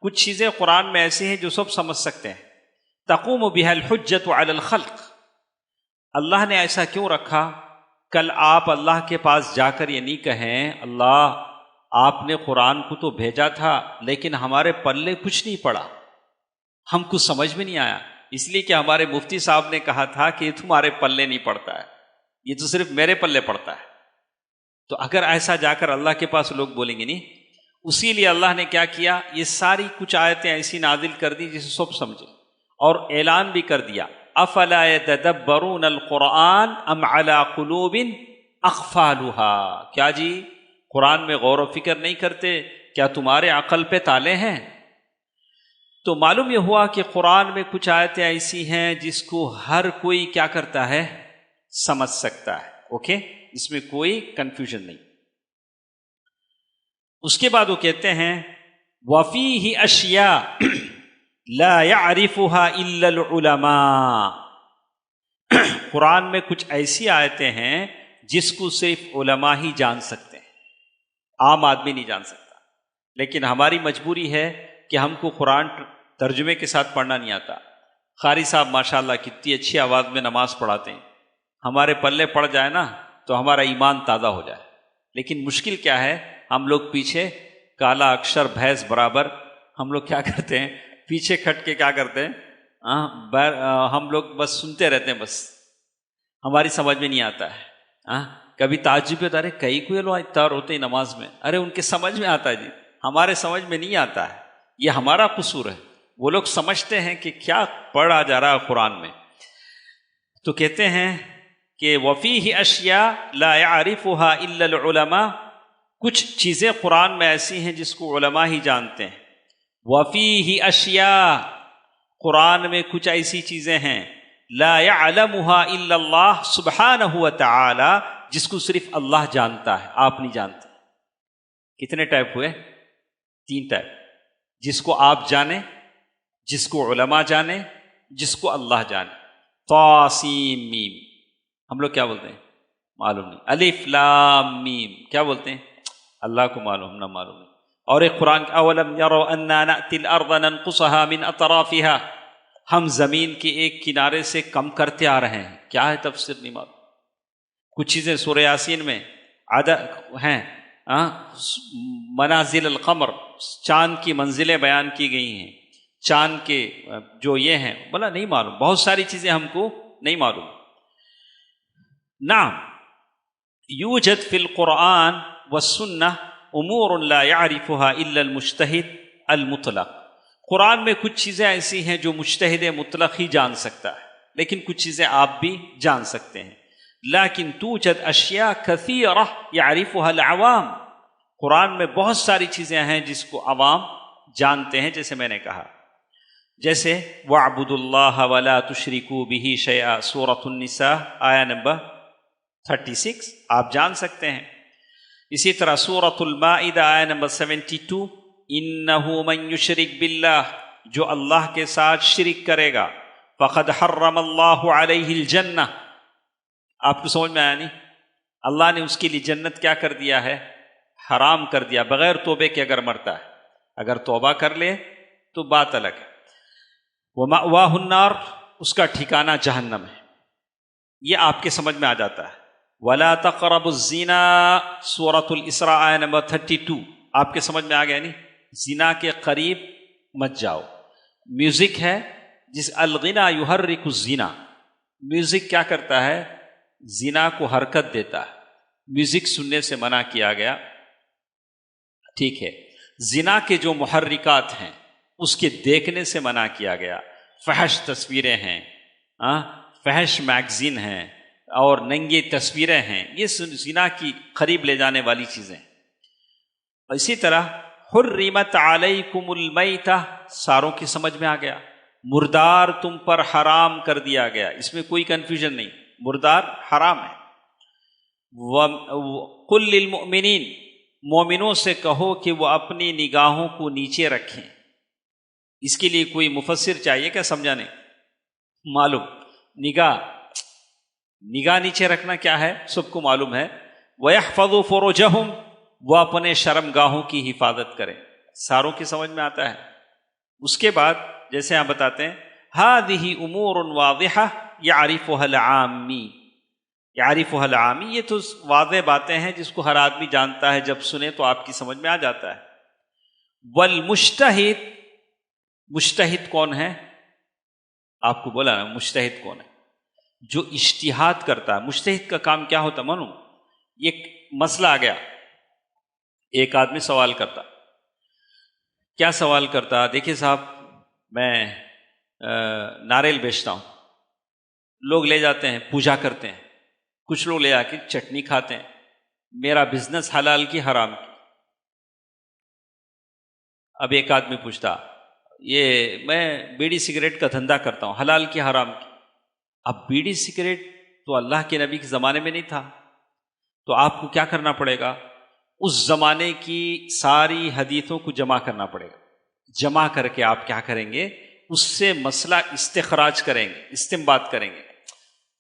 کچھ چیزیں قرآن میں ایسی ہیں جو سب سمجھ سکتے ہیں۔ تقوم بها الحجۃ علی الخلق، اللہ نے ایسا کیوں رکھا؟ کل آپ اللہ کے پاس جا کر یہ نہیں کہیں اللہ آپ نے قرآن کو تو بھیجا تھا لیکن ہمارے پلے کچھ نہیں پڑا، ہم کو سمجھ میں نہیں آیا، اس لیے کہ ہمارے مفتی صاحب نے کہا تھا کہ یہ تمہارے پلے نہیں پڑتا ہے، یہ تو صرف میرے پلے پڑتا ہے۔ تو اگر ایسا جا کر اللہ کے پاس لوگ بولیں گے نہیں، اسی لیے اللہ نے کیا کیا، یہ ساری کچھ آیتیں ایسی نازل کر دی جسے سب سمجھے، اور اعلان بھی کر دیا افلا یتدبرون القرآن ام علی قلوب اقفالها، کیا جی قرآن میں غور و فکر نہیں کرتے؟ کیا تمہارے عقل پہ تالے ہیں؟ تو معلوم یہ ہوا کہ قرآن میں کچھ آیتیں ایسی ہیں جس کو ہر کوئی کیا کرتا ہے، سمجھ سکتا ہے۔ اوکے، اس میں کوئی کنفیوژن نہیں۔ اس کے بعد وہ کہتے ہیں وَفِيهِ أَشْيَاء لَا يَعْرِفُهَا إِلَّا الْعُلَمَاء، قرآن میں کچھ ایسی آیتیں ہیں جس کو صرف علماء ہی جان سکتے ہیں، عام آدمی نہیں جان سکتا۔ لیکن ہماری مجبوری ہے کہ ہم کو قرآن ترجمے کے ساتھ پڑھنا نہیں آتا۔ قاری صاحب ماشاءاللہ کتنی اچھی آواز میں نماز پڑھاتے ہیں، ہمارے پلے پڑ جائے نا تو ہمارا ایمان تازہ ہو جائے۔ لیکن مشکل کیا ہے، ہم لوگ پیچھے کالا اکشر بھینس برابر ہم لوگ کیا کرتے ہیں، پیچھے کھٹ کے کیا کرتے ہیں، ہم لوگ بس سنتے رہتے ہیں، بس ہماری سمجھ میں نہیں آتا ہے۔ کبھی تعجب ہوتا ہے کئی کوئی لوگ اتنا ہوتے ہیں نماز میں، ارے ان کے سمجھ میں آتا ہے جی، ہمارے سمجھ میں نہیں آتا ہے، یہ ہمارا قصور ہے۔ وہ لوگ سمجھتے ہیں کہ کیا پڑھا جا رہا ہے قرآن میں۔ تو کہتے ہیں کہ وفیہ اشیاء لا يعرفها الا العلماء، کچھ چیزیں قرآن میں ایسی ہیں جس کو علماء ہی جانتے ہیں۔ وفیہ اشیاء، قرآن میں کچھ ایسی چیزیں ہیں لا يعلمها الا اللہ سبحانہ وتعالی، جس کو صرف اللہ جانتا ہے، آپ نہیں جانتے۔ کتنے ٹائپ ہوئے؟ 3 ٹائپ، جس کو آپ جانیں، جس کو علماء جانیں، جس کو اللہ جانے۔ طاسیم میم، ہم لوگ کیا بولتے ہیں؟ معلوم نہیں۔ الف لام میم کیا بولتے ہیں؟ اللہ کو معلوم، نہ معلوم نہیں۔ اور ایک قرآن اولم یروا انا نأتی الارض ننقصها من اطرافها، ہم زمین کے ایک کنارے سے کم کرتے آ رہے ہیں، کیا ہے تفسیر نہیں معلوم۔ کچھ چیزیں سورہ یاسین میں عدد ہیں، منازل القمر، چاند کی منزلیں بیان کی گئی ہیں، چاند کے جو یہ ہیں، بلا نہیں معلوم، بہت ساری چیزیں ہم کو نہیں معلوم۔ نعم یوجد فی القرآن والسنہ امور لا يعرفها الا المجتہد المطلق، قرآن میں کچھ چیزیں ایسی ہیں جو مجتہد مطلق ہی جان سکتا ہے، لیکن کچھ چیزیں آپ بھی جان سکتے ہیں۔ لیکن توجد اشیاء کثیرہ یعرفها العوام، قرآن میں بہت ساری چیزیں ہیں جس کو عوام جانتے ہیں، جیسے میں نے کہا، جیسے وَاعْبُدُوا اللَّهَ وَلَا تُشْرِكُوا بِهِ شَيْئًا، سورۃ النساء آیہ نمبر 36 آپ جان سکتے ہیں۔ اسی طرح سورۃ المائدہ آیہ نمبر 72، اِنَّهُ مَن يُشْرِكْ بِاللَّهِ، جو اللہ کے ساتھ شرک کرے گا، فَقَدْ حَرَّمَ اللَّهُ عَلَيْهِ الْجَنَّةَ، آپ کو سمجھ میں آیا نہیں؟ اللہ نے اس کے لیے جنت کیا کر دیا ہے؟ حرام کر دیا، بغیر توبے کے اگر مرتا ہے۔ اگر توبہ کر لے تو بات الگ ہے۔ وَمَأْوَاهُ النَّارُ، اس کا ٹھکانہ جہنم ہے۔ یہ آپ کے سمجھ میں آ جاتا ہے۔ وَلَا تَقْرَبُوا الزِّنَا، سورۃ الاسراء آیہ نمبر 32، آپ کے سمجھ میں آ گیا نہیں؟ زنا کے قریب مت جاؤ۔ میوزک ہے، جس الغنا یحرک الزنا، میوزک کیا کرتا ہے؟ زنا کو حرکت دیتا ہے۔ میوزک سننے سے منع کیا گیا، ٹھیک ہے۔ زنا کے جو محرکات ہیں اس کے دیکھنے سے منع کیا گیا۔ فحش تصویریں ہیں، فحش میگزین ہیں اور ننگی تصویریں ہیں، یہ زنا کی قریب لے جانے والی چیزیں۔ اسی طرح حرمت علیکم المیتہ، ساروں کی سمجھ میں آ گیا۔ مردار تم پر حرام کر دیا گیا، اس میں کوئی کنفیوژن نہیں، مردار حرام ہے۔ قل للمؤمنین، مومنوں سے کہو کہ وہ اپنی نگاہوں کو نیچے رکھیں۔ اس کے لیے کوئی مفسر چاہیے کیا سمجھانے؟ معلوم، نگاہ نیچے رکھنا کیا ہے سب کو معلوم ہے۔ وَيَحْفَظُوا فُرُوجَهُمْ، وہ اپنے شرم گاہوں کی حفاظت کریں، ساروں کی سمجھ میں آتا ہے۔ اس کے بعد جیسے آپ بتاتے ہیں هَذِهِ أُمُورٌ وَاضِحَةٌ يَعْرِفُهَا الْعَامِّ، يَعْرِفُهَا الْعَامِّ، یہ تو واضح باتیں ہیں جس کو ہر آدمی جانتا ہے، جب سنے تو آپ کی سمجھ میں آ جاتا ہے۔ وَالْمُجْتَہِدْ، مجتہد کون ہے؟ آپ کو بولا نا مجتہد کون ہے؟ جو اجتہاد کرتا ہے۔ مجتہد کا کام کیا ہوتا مانو؟ یہ مسئلہ آ گیا، ایک آدمی سوال کرتا، کیا سوال کرتا؟ دیکھیے صاحب، میں ناریل بیچتا ہوں، لوگ لے جاتے ہیں پوجا کرتے ہیں، کچھ لوگ لے آ کے چٹنی کھاتے ہیں، میرا بزنس حلال کی حرام کی۔ اب ایک آدمی پوچھتا، یہ میں بیڑی سگریٹ کا دھندا کرتا ہوں، حلال کی حرام کی۔ اب بیڑی سگریٹ تو اللہ کے نبی کے زمانے میں نہیں تھا، تو آپ کو کیا کرنا پڑے گا؟ اس زمانے کی ساری حدیثوں کو جمع کرنا پڑے گا۔ جمع کر کے آپ کیا کریں گے؟ اس سے مسئلہ استخراج کریں گے، استنباط کریں گے۔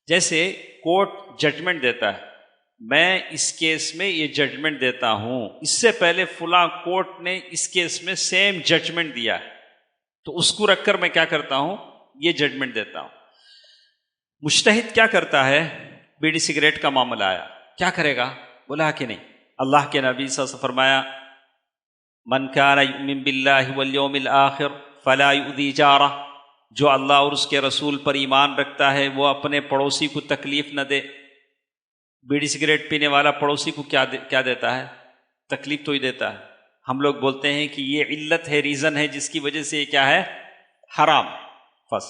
جیسے کورٹ ججمنٹ دیتا ہے، میں اس کیس میں یہ ججمنٹ دیتا ہوں، اس سے پہلے فلاں کورٹ نے اس کیس میں سیم ججمنٹ دیا ہے، تو اس کو رکھ کر میں کیا کرتا ہوں؟ یہ ججمنٹ دیتا ہوں۔ مجتہد کیا کرتا ہے؟ بیڑی سگریٹ کا معاملہ آیا، کیا کرے گا؟ بولا کہ نہیں، اللہ کے نبی صلی اللہ علیہ وسلم فرمایا من کان یؤمن باللہ والیوم الآخر فلا یؤذی جارہ، جو اللہ اور اس کے رسول پر ایمان رکھتا ہے وہ اپنے پڑوسی کو تکلیف نہ دے۔ بیڑی سگریٹ پینے والا پڑوسی کو کیا دیتا ہے؟ تکلیف تو ہی دیتا ہے۔ ہم لوگ بولتے ہیں کہ یہ علت ہے، ریزن ہے جس کی وجہ سے یہ کیا ہے؟ حرام ہے۔ فرض۔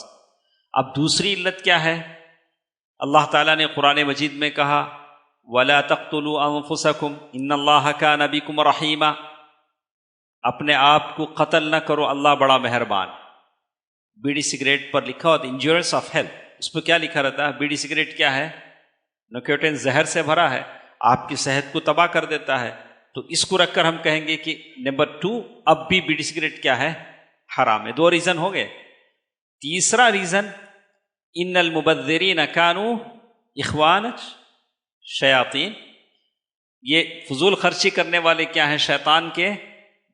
اب دوسری علت کیا ہے؟ اللہ تعالیٰ نے قرآن مجید میں کہا وَلَا تَقْتُلُوا أَنفُسَكُمْ إِنَّ اللَّهَ كَانَ بِكُمْ رَحِيمًا، اپنے آپ کو قتل نہ کرو، اللہ بڑا مہربان۔ بیڑی سگریٹ پر لکھا ہوتا انجورنس آف ہیلتھ، اس پہ کیا لکھا رہتا ہے؟ بیڑی سگریٹ کیا ہے؟ نکوٹین، زہر سے بھرا ہے، آپ کی صحت کو تباہ کر دیتا ہے۔ تو اس کو رکھ کر ہم کہیں گے کہ نمبر 2 اب بھی بیڑی سگریٹ کیا ہے؟ حرام ہے۔ 2 ریزن ہو گئے۔ تیسرا ریزن ان المبذرین کانوا اخوان شیاطین، یہ فضول خرچی کرنے والے کیا ہیں؟ شیطان کے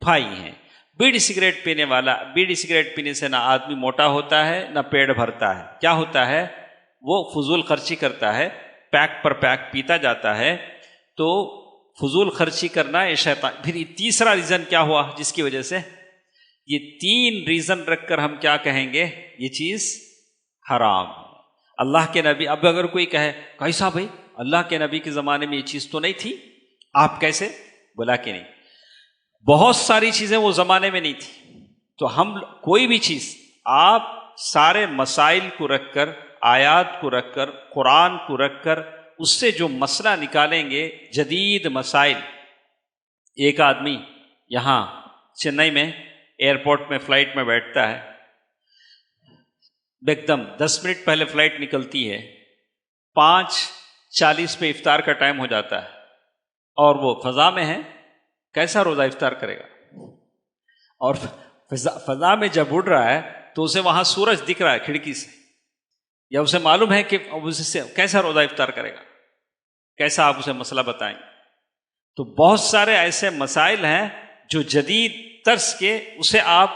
بھائی ہیں۔ بیڑی سگریٹ پینے والا، بیڑی سگریٹ پینے سے نہ آدمی موٹا ہوتا ہے نہ پیٹ بھرتا ہے، کیا ہوتا ہے؟ وہ فضول خرچی کرتا ہے، پیک پر پیک پیتا جاتا ہے، تو فضول خرچی کرنا یہ شیطان۔ پھر یہ تیسرا ریزن کیا ہوا جس کی وجہ سے؟ یہ 3 ریزن رکھ کر ہم کیا کہیں گے؟ یہ چیز حرام ہے۔ اللہ کے نبی، اب اگر کوئی کہے کیسا بھائی، اللہ کے نبی کے زمانے میں یہ چیز تو نہیں تھی، آپ کیسے؟ بولا کہ نہیں، بہت ساری چیزیں وہ زمانے میں نہیں تھی، تو ہم کوئی بھی چیز آپ سارے مسائل کو رکھ کر، آیات کو رکھ کر، قرآن کو رکھ کر، اس سے جو مسئلہ نکالیں گے جدید مسائل۔ ایک آدمی یہاں چنئی میں ایئرپورٹ میں فلائٹ میں بیٹھتا ہے، ایک دم 10 منٹ پہلے فلائٹ نکلتی ہے، 5:40 پہ افطار کا ٹائم ہو جاتا ہے، اور وہ فضا میں ہے، کیسا روزہ افطار کرے گا؟ اور فضا میں جب اڑ رہا ہے تو اسے وہاں سورج دکھ رہا ہے کھڑکی سے، یا اسے معلوم ہے کہ اسے کیسا روزہ افطار کرے گا؟ کیسا آپ اسے مسئلہ بتائیں؟ تو بہت سارے ایسے مسائل ہیں جو جدید طرز کے، اسے آپ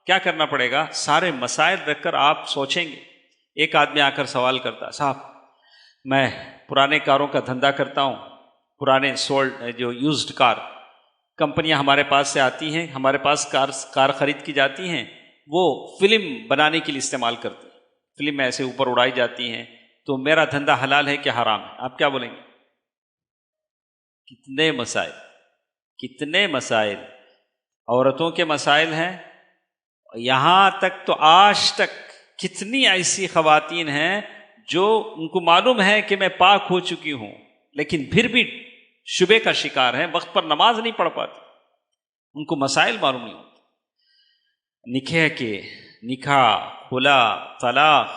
کیا کرنا پڑے گا، سارے مسائل رکھ کر آپ سوچیں گے۔ ایک آدمی آ کر سوال کرتا، صاحب میں پرانے کاروں کا دھندا کرتا ہوں، پرانے جو یوزڈ کار کمپنیاں ہمارے پاس سے آتی ہیں، ہمارے پاس کار خرید کی جاتی ہیں، وہ فلم بنانے کے لیے استعمال کرتے ہیں، فلم میں ایسے اوپر اڑائی جاتی ہیں، تو میرا دھندا حلال ہے کہ حرام ہے؟ آپ کیا بولیں گے؟ کتنے مسائل عورتوں کے مسائل ہیں، یہاں تک تو آج تک کتنی ایسی خواتین ہیں جو ان کو معلوم ہے کہ میں پاک ہو چکی ہوں، لیکن پھر بھی شبے کا شکار ہے، وقت پر نماز نہیں پڑھ پاتی، ان کو مسائل معلوم نہیں ہوتے، نکاح، خلا، طلاق،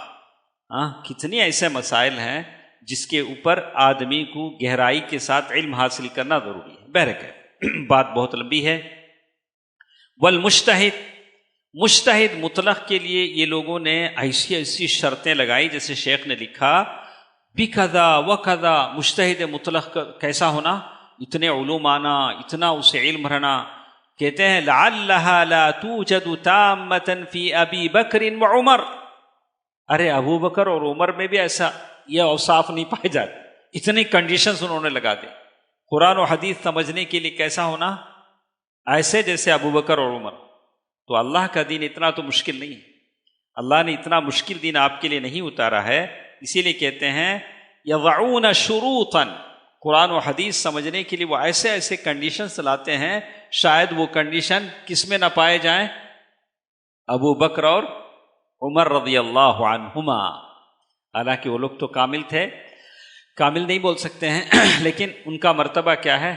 کتنی ایسے مسائل ہیں جس کے اوپر آدمی کو گہرائی کے ساتھ علم حاصل کرنا ضروری ہے۔ بہرکیف بات بہت لمبی ہے۔ مجتہد مطلق کے لیے یہ لوگوں نے ایسی شرطیں لگائی، جیسے شیخ نے لکھا بکذا وکذا، مجتہد مطلق کیسا ہونا، اتنے علوم آنا، اتنا اسے علم رہنا۔ کہتے ہیں لعلھا لا توجد تامۃ فی ابی بکر وعمر، ارے ابو بکر اور عمر میں بھی ایسا یہ اوصاف نہیں پائے جاتے، اتنی کنڈیشنز انہوں نے لگا دی۔ قرآن و حدیث سمجھنے کے لیے کیسا ہونا، ایسے جیسے ابو بکر اور عمر۔ تو اللہ کا دین اتنا تو مشکل نہیں ہے، اللہ نے اتنا مشکل دین آپ کے لیے نہیں اتارا ہے، اسی لیے کہتے ہیں یضعون شروطا، قرآن و حدیث سمجھنے کے لیے وہ ایسے کنڈیشنز لاتے ہیں، شاید وہ کنڈیشن کس میں نہ پائے جائیں، ابو بکر اور عمر رضی اللہ عنہما۔ حالانکہ وہ لوگ تو کامل تھے، کامل نہیں بول سکتے ہیں، لیکن ان کا مرتبہ کیا ہے،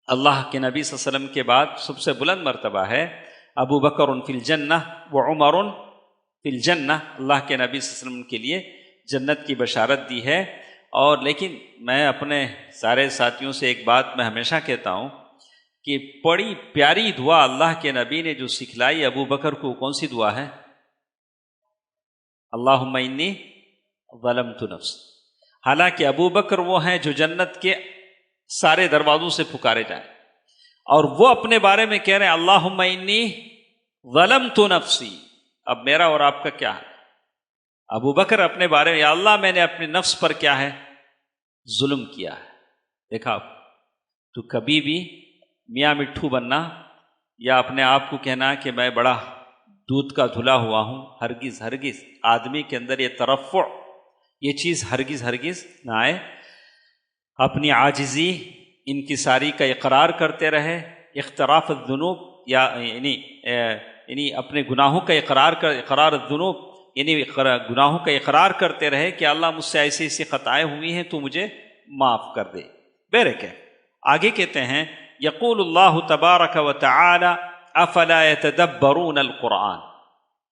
اللہ کے نبی صلی اللہ علیہ وسلم کے بعد سب سے بلند مرتبہ ہے۔ ابو بکر فی الجنہ وعمر فی الجنہ، اللہ کے نبی صلی اللہ علیہ وسلم کے لیے جنت کی بشارت دی ہے۔ اور لیکن میں اپنے سارے ساتھیوں سے ایک بات میں ہمیشہ کہتا ہوں کہ بڑی پیاری دعا اللہ کے نبی نے جو سکھلائی ابو بکر کو، کون سی دعا ہے؟ اللہم انی ظلمت نفسی۔ حالانکہ ابو بکر وہ ہیں جو جنت کے سارے دروازوں سے پکارے جائیں، اور وہ اپنے بارے میں کہہ رہے ہیں اللہم انی ظلمت نفسی۔ اب میرا اور آپ کا کیا ہے؟ ابو بکر اپنے بارے میں، یا اللہ میں نے اپنے نفس پر کیا ہے، ظلم کیا ہے۔ دیکھا، تو کبھی بھی میاں مٹھو بننا یا اپنے آپ کو کہنا کہ میں بڑا دودھ کا دھلا ہوا ہوں، ہرگز آدمی کے اندر یہ ترفع، یہ چیز ہرگز نہ آئے۔ اپنی عاجزی، انکساری کا اقرار کرتے رہے، اقتراف الذنوب یعنی اپنے گناہوں کا اقرار الذنوب، یعنی گناہوں کا اقرار کرتے رہے کہ اللہ مجھ سے ایسی خطائیں ہوئی ہیں تو مجھے معاف کر دے۔ بہرکیف آگے کہتے ہیں یقول اللہ تبارک و تعالی افلا یتدبرون القرآن،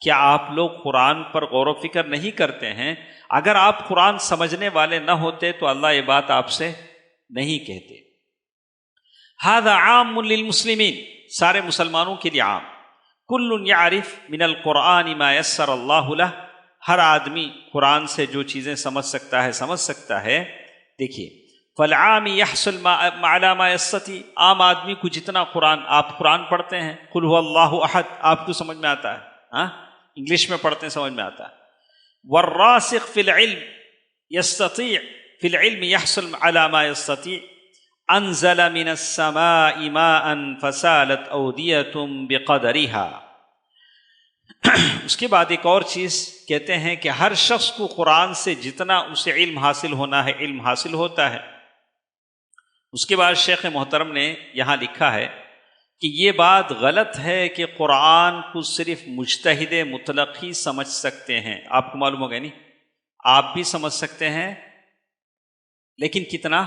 کیا آپ لوگ قرآن پر غور و فکر نہیں کرتے ہیں؟ اگر آپ قرآن سمجھنے والے نہ ہوتے تو اللہ یہ بات آپ سے نہیں کہتے۔ ھذا عام للمسلمین، سارے مسلمانوں کے لیے عام۔ کل یعرف من القرآن ما یسر اللہ لہ، ہر آدمی قرآن سے جو چیزیں سمجھ سکتا ہے۔ دیکھیے فالعام یحصل علی ما یستطیع، عام آدمی کو جتنا آپ قرآن پڑھتے ہیں، قل ھو اللہ احد، آپ کو سمجھ میں آتا ہے، انگلش میں پڑھتے ہیں سمجھ میں آتا ہے۔ والراسخ فی العلم یستطیع، فی العلم یحصل علی ما یستطیع، انزل من السماء ماء فسالت اودیۃ بقدرها۔ اس کے بعد ایک اور چیز کہتے ہیں کہ ہر شخص کو قرآن سے جتنا اسے علم حاصل ہونا ہے، علم حاصل ہوتا ہے۔ اس کے بعد شیخ محترم نے یہاں لکھا ہے کہ یہ بات غلط ہے کہ قرآن کو صرف مجتہد مطلق ہی سمجھ سکتے ہیں۔ آپ کو معلوم ہوگا نہیں، آپ بھی سمجھ سکتے ہیں، لیکن کتنا؟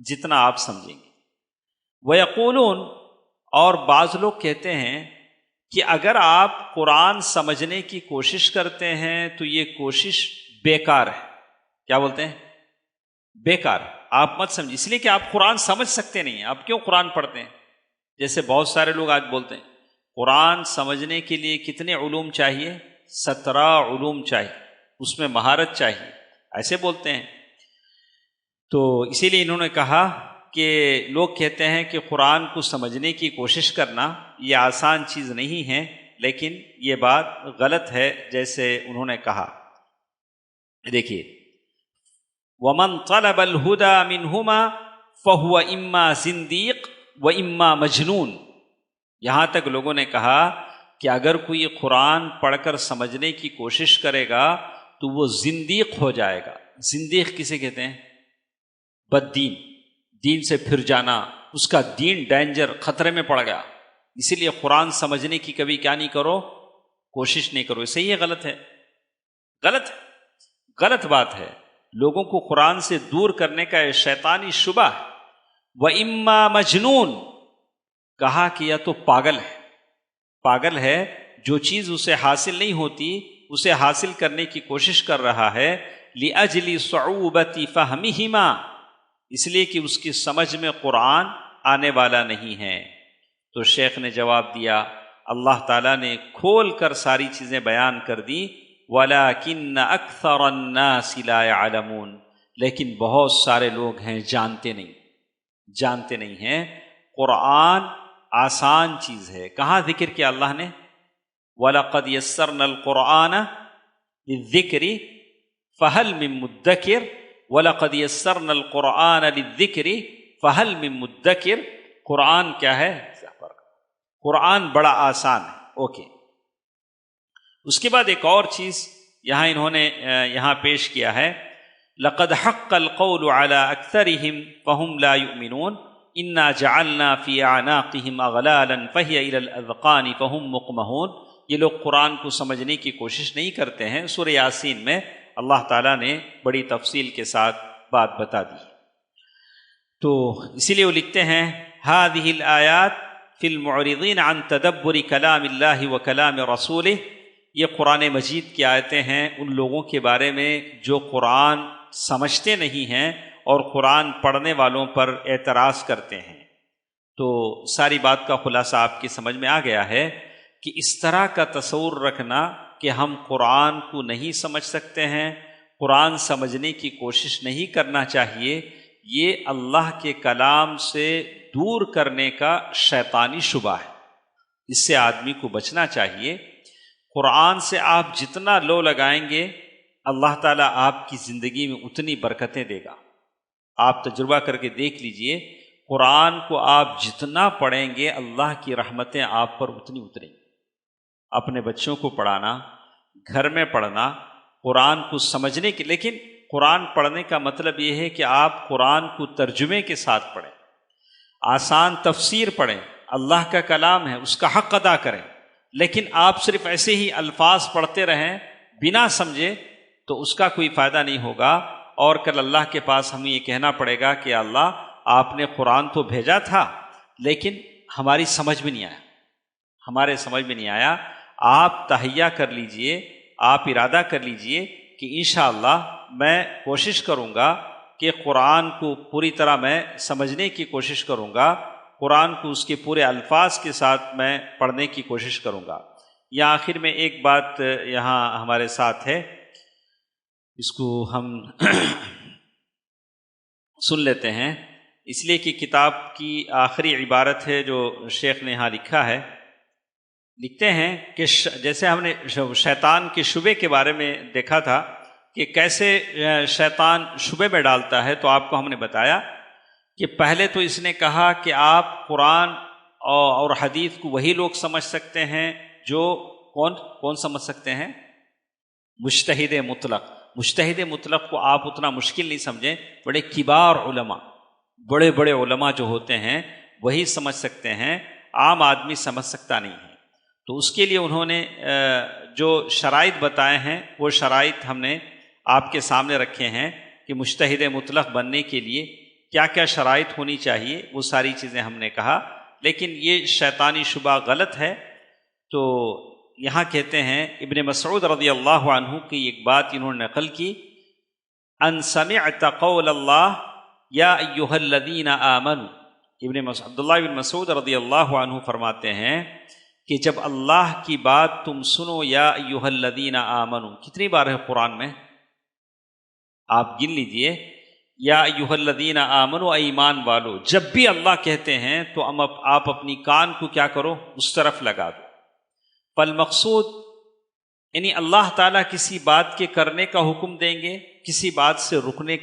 جتنا آپ سمجھیں گے۔ وَيَقُولُونَ، اور بعض لوگ کہتے ہیں کہ اگر آپ قرآن سمجھنے کی کوشش کرتے ہیں تو یہ کوشش بیکار ہے۔ کیا بولتے ہیں؟ بیکار، آپ مت سمجھیں، اس لیے کہ آپ قرآن سمجھ سکتے نہیں ہیں، آپ کیوں قرآن پڑھتے ہیں؟ جیسے بہت سارے لوگ آج بولتے ہیں قرآن سمجھنے کے لیے کتنے علوم چاہیے؟ 17 علوم چاہیے، اس میں مہارت چاہیے، ایسے بولتے ہیں۔ تو اسی لیے انہوں نے کہا کہ لوگ کہتے ہیں کہ قرآن کو سمجھنے کی کوشش کرنا یہ آسان چیز نہیں ہے، لیکن یہ بات غلط ہے جیسے انہوں نے کہا۔ دیکھیے، وَمَنْ طَلَبَ الْهُدَى مِنْهُمَا فَهُوَ إِمَّا زِنْدِيق وَإِمَّا مَجْنُون۔ یہاں تک لوگوں نے کہا کہ اگر کوئی قرآن پڑھ کر سمجھنے کی کوشش کرے گا تو وہ زندیق ہو جائے گا۔ زندیق کسے کہتے ہیں؟ بد دین، دین سے پھر جانا، اس کا دین ڈینجر، خطرے میں پڑ گیا، اسی لیے قرآن سمجھنے کی کبھی کیا نہیں کرو، کوشش نہیں کرو۔ صحیح ہے غلط ہے؟ غلط بات ہے۔ لوگوں کو قرآن سے دور کرنے کا یہ شیطانی شبہ ہے۔ وَإِمَّا مَجْنُون، کہا کہ یا تو پاگل ہے، جو چیز اسے حاصل نہیں ہوتی اسے حاصل کرنے کی کوشش کر رہا ہے، لِأَجْلِ صُعُوبَةِ فَهْمِهِمَا، اس لیے کہ اس کی سمجھ میں قرآن آنے والا نہیں ہے۔ تو شیخ نے جواب دیا، اللہ تعالیٰ نے کھول کر ساری چیزیں بیان کر دی، وَلَكِنَّ أَكْثَرَ النَّاسِ لَا يَعْلَمُونَ، لیکن بہت سارے لوگ ہیں جانتے نہیں ہیں۔ قرآن آسان چیز ہے۔ کہاں ذکر کیا اللہ نے؟ وَلَقَدْ يَسَّرْنَا الْقُرْآنَ لِلذِّكْرِ فَهَلْ مِن مُدَّكِرٍ وَلَقَدْ يَسَّرْنَا الْقُرْآنَ لِلذِّكْرِ فَهَلْ مِن مُدَّكِرٍ۔ قرآن کیا ہے؟ قرآن بڑا آسان ہے۔ اوکے، اس کے بعد ایک اور چیز یہاں انہوں نے یہاں پیش کیا ہے، لَقَدْ حَقَّ الْقَوْلُ عَلَىٰ أَكْثَرِهِمْ فَهُمْ لَا يُؤْمِنُونَ إِنَّا جَعَلْنَا فِي أَعْنَاقِهِمْ أَغْلَالًا فَهِيَ إِلَى الْأَذْقَانِ فَهُمْ مُقْمَحُونَ۔ یہ لوگ قرآن کو سمجھنے کی کوشش نہیں کرتے ہیں۔ سورہ یاسین میں اللہ تعالیٰ نے بڑی تفصیل کے ساتھ بات بتا دی۔ تو اسی لیے وہ لکھتے ہیں، هذه الآیات فی المعرضین عن تدبر کلام اللہ و کلام رسولہ، یہ قرآن مجید کی آیتیں ہیں ان لوگوں کے بارے میں جو قرآن سمجھتے نہیں ہیں اور قرآن پڑھنے والوں پر اعتراض کرتے ہیں۔ تو ساری بات کا خلاصہ آپ کی سمجھ میں آ گیا ہے کہ اس طرح کا تصور رکھنا کہ ہم قرآن کو نہیں سمجھ سکتے ہیں، قرآن سمجھنے کی کوشش نہیں کرنا چاہیے، یہ اللہ کے کلام سے دور کرنے کا شیطانی شبہ ہے۔ اس سے آدمی کو بچنا چاہیے۔ قرآن سے آپ جتنا لو لگائیں گے اللہ تعالیٰ آپ کی زندگی میں اتنی برکتیں دے گا۔ آپ تجربہ کر کے دیکھ لیجئے، قرآن کو آپ جتنا پڑھیں گے اللہ کی رحمتیں آپ پر اتنی اتریں گی۔ اپنے بچوں کو پڑھانا، گھر میں پڑھنا، قرآن کو سمجھنے کے، لیکن قرآن پڑھنے کا مطلب یہ ہے کہ آپ قرآن کو ترجمے کے ساتھ پڑھیں، آسان تفسیر پڑھیں، اللہ کا کلام ہے اس کا حق ادا کریں۔ لیکن آپ صرف ایسے ہی الفاظ پڑھتے رہیں بنا سمجھے تو اس کا کوئی فائدہ نہیں ہوگا، اور کل اللہ کے پاس ہمیں یہ کہنا پڑے گا کہ اللہ آپ نے قرآن تو بھیجا تھا لیکن ہماری سمجھ میں نہیں آیا۔ آپ تہیہ کر لیجئے، آپ ارادہ کر لیجئے کہ انشاءاللہ میں کوشش کروں گا کہ قرآن کو پوری طرح میں سمجھنے کی کوشش کروں گا، قرآن کو اس کے پورے الفاظ کے ساتھ میں پڑھنے کی کوشش کروں گا۔ یا آخر میں ایک بات یہاں ہمارے ساتھ ہے، اس کو ہم سن لیتے ہیں، اس لیے کہ کتاب کی آخری عبارت ہے جو شیخ نے یہاں لکھا ہے۔ لکھتے ہیں کہ جیسے ہم نے شیطان کے شبے کے بارے میں دیکھا تھا کہ کیسے شیطان شبے میں ڈالتا ہے، تو آپ کو ہم نے بتایا کہ پہلے تو اس نے کہا کہ آپ قرآن اور حدیث کو وہی لوگ سمجھ سکتے ہیں جو کون سمجھ سکتے ہیں؟ مجتہد مطلق۔ مجتہد مطلق کو آپ اتنا مشکل نہیں سمجھیں، بڑے کبار علماء، بڑے بڑے علماء جو ہوتے ہیں وہی سمجھ سکتے ہیں، عام آدمی سمجھ سکتا نہیں ہے۔ تو اس کے لیے انہوں نے جو شرائط بتائے ہیں وہ شرائط ہم نے آپ کے سامنے رکھے ہیں کہ مجتہد مطلق بننے کے لیے کیا کیا شرائط ہونی چاہیے، وہ ساری چیزیں ہم نے کہا۔ لیکن یہ شیطانی شبہ غلط ہے۔ تو یہاں کہتے ہیں ابن مسعود رضی اللہ عنہ کی ایک بات انہوں نے نقل کی، ان سمعت قول اللہ یا ایھا الذین آمنوا۔ عبداللہ بن مسعود رضی اللہ عنہ فرماتے ہیں کہ جب اللہ کی بات تم سنو یا ایھا الذین آمنوا، کتنی بار ہے قرآن میں؟ آپ گن لیجئے یا ایھا الذین آمنوا ایمان والو، جب بھی اللہ کہتے ہیں تو آپ اپنی کان کو کیا کرو، اس طرف لگا دو۔ فالمقصود یعنی اللہ تعالیٰ کسی بات کے کرنے کا حکم دیں گے، کسی بات سے رکنے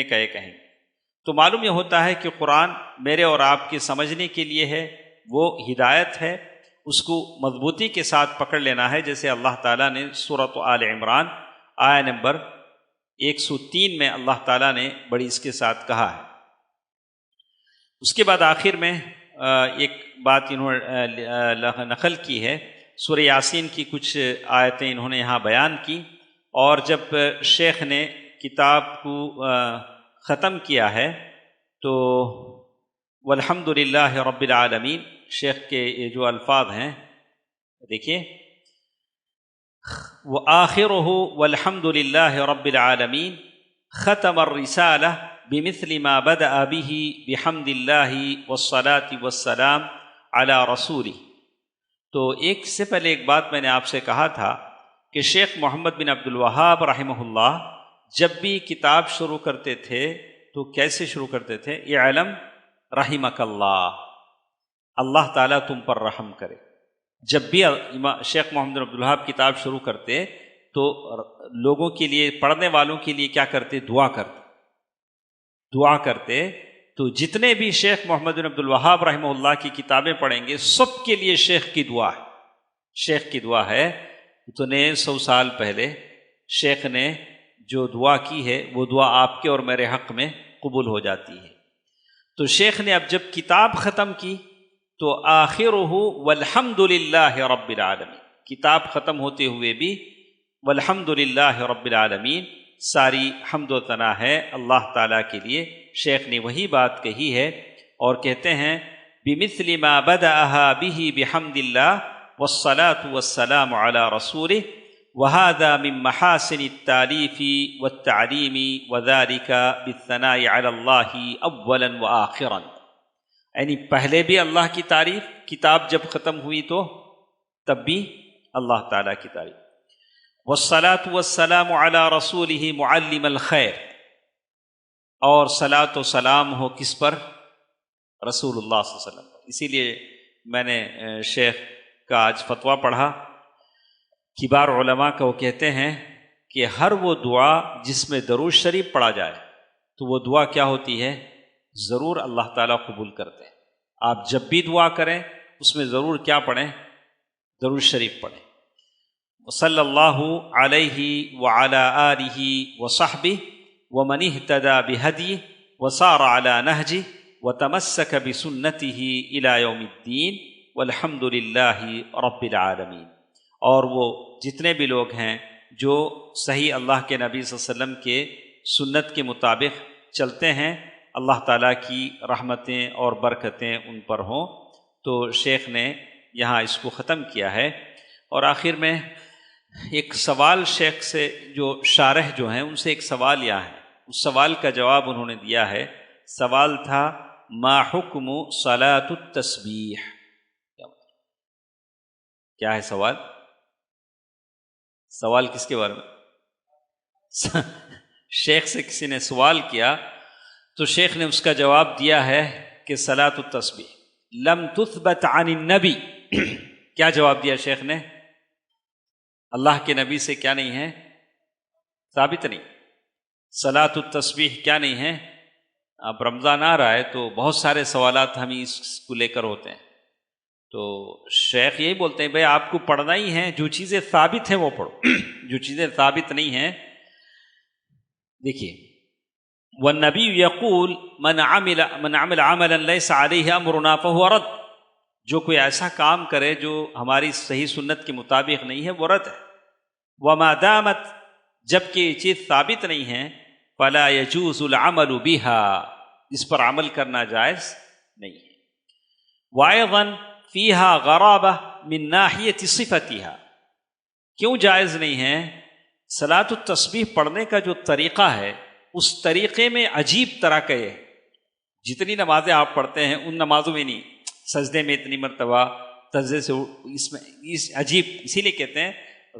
کا یہ کہیں گے، تو معلوم یہ ہوتا ہے کہ قرآن میرے اور آپ کے سمجھنے کے لیے ہے، وہ ہدایت ہے، اس کو مضبوطی کے ساتھ پکڑ لینا ہے، جیسے اللہ تعالیٰ نے سورۃ آل عمران آیہ نمبر 103 میں اللہ تعالیٰ نے بڑی اس کے ساتھ کہا ہے۔ اس کے بعد آخر میں ایک بات انہوں نے نقل کی ہے، سورہ یاسین کی کچھ آیتیں انہوں نے یہاں بیان کی، اور جب شیخ نے کتاب کو ختم کیا ہے تو والحمد للہ رب العالمین، شیخ کے یہ جو الفاظ ہیں دیکھیے، وآخرہ والحمد للہ رب العالمین ختم الرسالہ بمثل ما بدأ به بحمد اللہ والصلاة والسلام علی رسولہ۔ تو ایک سے پہلے ایک بات میں نے آپ سے کہا تھا کہ شیخ محمد بن عبد الوہاب رحمہ اللہ جب بھی کتاب شروع کرتے تھے تو کیسے شروع کرتے تھے؟ اعلم رحمک اللہ، اللہ تعالیٰ تم پر رحم کرے۔ جب بھی شیخ محمد بن عبد الوہاب کتاب شروع کرتے تو لوگوں کے لیے، پڑھنے والوں کے لیے کیا کرتے؟ دعا کرتے۔ تو جتنے بھی شیخ محمد بن عبد الوہاب رحمہ اللہ کی کتابیں پڑھیں گے، سب کے لیے شیخ کی دعا ہے۔ اتنے 100 سال پہلے شیخ نے جو دعا کی ہے وہ دعا آپ کے اور میرے حق میں قبول ہو جاتی ہے۔ تو شیخ نے اب جب کتاب ختم کی تو آخرہ والحمد للہ رب العالمین، کتاب ختم ہوتے ہوئے بھی والحمد للہ رب العالمین، ساری حمد و ثنا ہے اللہ تعالیٰ کے لیے۔ شیخ نے وہی بات کہی ہے اور کہتے ہیں بمثل ما بدأها به بحمد اللہ والصلاة والسلام علی رسولہ وهذا من محاسن التالیف والتعلیم وذلك بالثناء علی اللہ اولا وآخرا، یعنی پہلے بھی اللہ کی تعریف، کتاب جب ختم ہوئی تو تب بھی اللہ تعالیٰ کی تعریف۔ والصلاة والسلام علی رسولہ معلم الخیر، اور صلاۃ و سلام ہو کس پر؟ رسول اللہ صلی اللہ علیہ وسلم پر۔ اسی لیے میں نے شیخ کا آج فتویٰ پڑھا، کبار علماء کا، وہ کہتے ہیں کہ ہر وہ دعا جس میں درود شریف پڑھا جائے تو وہ دعا کیا ہوتی ہے؟ ضرور اللہ تعالیٰ قبول کرتے ہیں۔ آپ جب بھی دعا کریں اس میں ضرور کیا پڑھیں؟ درود شریف پڑھیں۔ وصلی اللہ علیہ وعلی آلہ وصحبہ ومن اہتدى بہدیہ وسار علی نہجہ وتمسک بسنتہ الی یوم الدین والحمد للہ رب العالمین۔ اور وہ جتنے بھی لوگ ہیں جو صحیح اللہ کے نبی صلی اللہ علیہ وسلم کے سنت کے مطابق چلتے ہیں، اللہ تعالیٰ کی رحمتیں اور برکتیں ان پر ہوں۔ تو شیخ نے یہاں اس کو ختم کیا ہے، اور آخر میں ایک سوال شیخ سے، جو شارح جو ہیں ان سے ایک سوال یہاں ہے، اس سوال کا جواب انہوں نے دیا ہے۔ سوال تھا ما حکم صلاۃ التسبیح، کیا ہے سوال؟ سوال کس کے بارے میں؟ شیخ سے کسی نے سوال کیا تو شیخ نے اس کا جواب دیا ہے کہ صلاۃ التسبیح لم تثبت عن النبی۔ کیا جواب دیا شیخ نے؟ اللہ کے نبی سے کیا نہیں ہے؟ ثابت نہیں۔ صلاۃ التسبیح کیا نہیں ہے؟ اب رمضان آ رہا ہے تو بہت سارے سوالات ہم اس کو لے کر ہوتے ہیں، تو شیخ یہی بولتے ہیں بھائی آپ کو پڑھنا ہی ہے، جو چیزیں ثابت ہیں وہ پڑھو، جو چیزیں ثابت نہیں ہیں۔ دیکھیے والنبی یقول من عمل عملا لیس علیہ امرنا فہو رد، جو کوئی ایسا کام کرے جو ہماری صحیح سنت کے مطابق نہیں ہے وہ رد ہے۔ وما دامت، جب کہ یہ چیز ثابت نہیں ہے، فلا یجوز العمل بها، اس پر عمل کرنا جائز نہیں ہے۔ وایضا فیہا غرابہ من ناحیۃ صفتها، کیوں جائز نہیں ہے؟ صلاۃ التسبیح پڑھنے کا جو طریقہ ہے اس طریقے میں عجیب طرح کا ہے۔ جتنی نمازیں آپ پڑھتے ہیں ان نمازوں میں نہیں، سجدے میں اتنی مرتبہ، سجدے سے اس میں عجیب، اسی لیے کہتے ہیں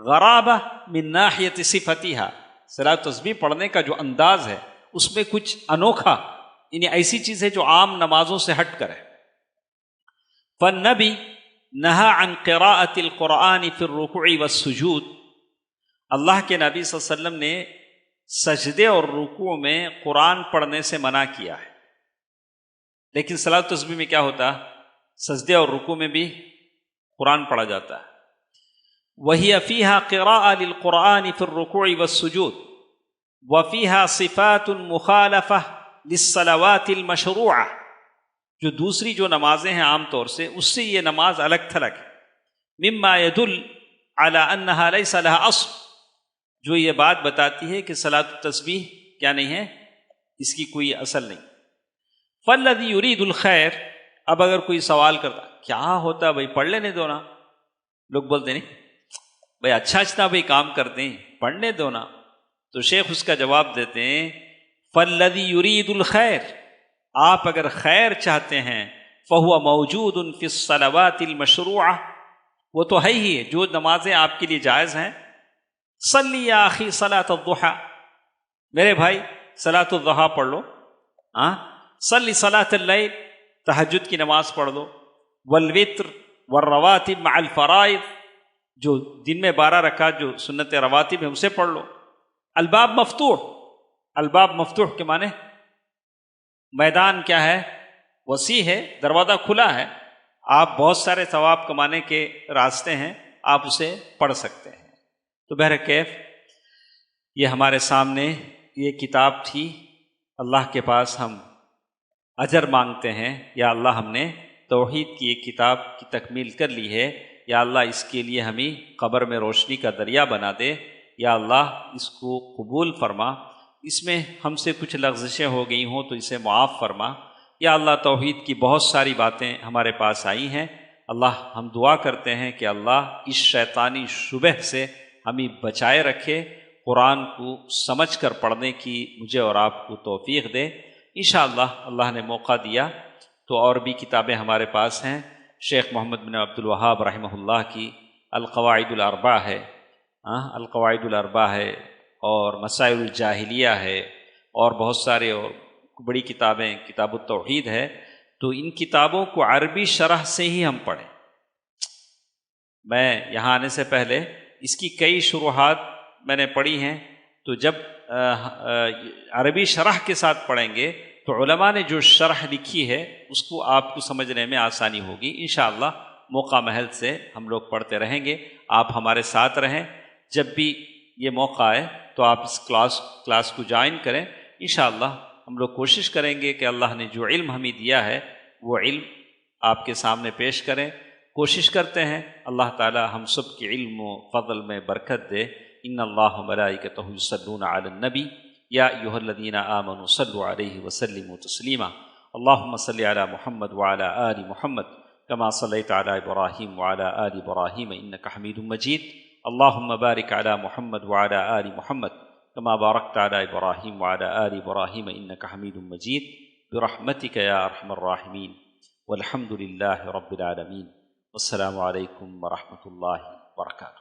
غرابہ من ناحیۃ صفتها، صلاۃ التسبیح پڑھنے کا جو انداز ہے اس میں کچھ انوکھا، یعنی ایسی چیز ہے جو عام نمازوں سے ہٹ کر ہے۔ فالنبی نہا عن قراءۃ القرآن فی الرکوع والسجود، اللہ کے نبی صلی اللہ علیہ وسلم نے سجدے اور رکوع میں قرآن پڑھنے سے منع کیا ہے۔ لیکن صلاۃ تسبیح میں کیا ہوتا؟ سجدے اور رکوع میں بھی قرآن پڑھا جاتا ہے۔ وَهِيَ فِيهَا قِرَاءَةٌ لِلْقُرْآنِ فِي الرُّكُوعِ وَالسُّجُودِ وَفِيهَا صِفَاتٌ مُخَالَفَةٌ لِلصَّلَوَاتِ الْمَشْرُوعَةِ، جو دوسری جو نمازیں ہیں عام طور سے اس سے یہ نماز الگ تھلگ ہے۔ مما يدل على انها ليس لها اصل، جو یہ بات بتاتی ہے کہ صلاۃ التسبیح کیا نہیں ہے، اس کی کوئی اصل نہیں۔ فالذی یرید الخیر، اب اگر کوئی سوال کرتا کیا ہوتا بھائی پڑھ لینے دو نا، لوگ بولتے نہیں بھائی اچھا بھائی کام کرتے ہیں پڑھنے دو نا، تو شیخ اس کا جواب دیتے ہیں فالذی یرید الخیر، آپ اگر خیر چاہتے ہیں فہو موجود فی الصلوات المشروعہ، وہ تو ہے ہی جو نمازیں آپ کے لیے جائز ہیں۔ صلی یا اخی صلاۃ الضحیٰ، میرے بھائی صلاۃ الضحیٰ پڑھ لو، صلی صلاۃ اللیل، تہجد کی نماز پڑھ لو، والوتر والرواتب مع الفرائض، جو دن میں 12 رکعت جو سنت رواتب ہیں اسے پڑھ لو۔ الباب مفتوح، الباب مفتوح کے معنی میدان کیا ہے؟ وسیع ہے، دروازہ کھلا ہے، آپ بہت سارے ثواب کمانے کے راستے ہیں، آپ اسے پڑھ سکتے ہیں۔ تو بہرکیف یہ ہمارے سامنے یہ کتاب تھی، اللہ کے پاس ہم اجر مانگتے ہیں، یا اللہ ہم نے توحید کی ایک کتاب کی تکمیل کر لی ہے، یا اللہ اس کے لیے ہمیں قبر میں روشنی کا دریا بنا دے، یا اللہ اس کو قبول فرما، اس میں ہم سے کچھ لغزشیں ہو گئی ہوں تو اسے معاف فرما، یا اللہ توحید کی بہت ساری باتیں ہمارے پاس آئی ہیں، اللہ ہم دعا کرتے ہیں کہ اللہ اس شیطانی شبہ سے ہمیں بچائے رکھے، قرآن کو سمجھ کر پڑھنے کی مجھے اور آپ کو توفیق دے۔ انشاءاللہ اللہ نے موقع دیا تو اور بھی کتابیں ہمارے پاس ہیں، شیخ محمد بن عبد الوہاب رحمہ اللہ کی القواعد الاربع ہے، القواعد الاربع ہے، اور مسائل الجاہلیہ ہے، اور بہت سارے اور بڑی کتابیں، کتاب التوحید ہے، تو ان کتابوں کو عربی شرح سے ہی ہم پڑھیں۔ میں یہاں آنے سے پہلے اس کی کئی شروحات میں نے پڑھی ہیں، تو جب عربی شرح کے ساتھ پڑھیں گے تو علماء نے جو شرح لکھی ہے اس کو آپ کو سمجھنے میں آسانی ہوگی۔ انشاءاللہ موقع محل سے ہم لوگ پڑھتے رہیں گے، آپ ہمارے ساتھ رہیں، جب بھی یہ موقع آئے تو آپ اس کلاس کو جوائن کریں۔ انشاءاللہ ہم لوگ کوشش کریں گے کہ اللہ نے جو علم ہمیں دیا ہے وہ علم آپ کے سامنے پیش کریں، کوشش کرتے ہیں اللہ تعالی ہم سب کے علم و فضل میں برکت دے۔ ان اللہ و ملائکتہ یصلون علی النبی یا ایھا الذین آمنوا صلوا علیہ وسلموا تسلیما۔ اللہم صل علی محمد وعلی آل محمد کما صلیت علی ابراہیم وعلی آل ابراہیم انک حمید مجید۔ اللہم بارک علی محمد وعلی آل محمد کما بارکت علی ابراہیم وعلی آل ابراہیم انک حمید مجید برحمتک یا ارحم الراحمین، والحمد للہ رب العالمین۔ والسلام علیکم ورحمۃ اللہ وبرکاتہ۔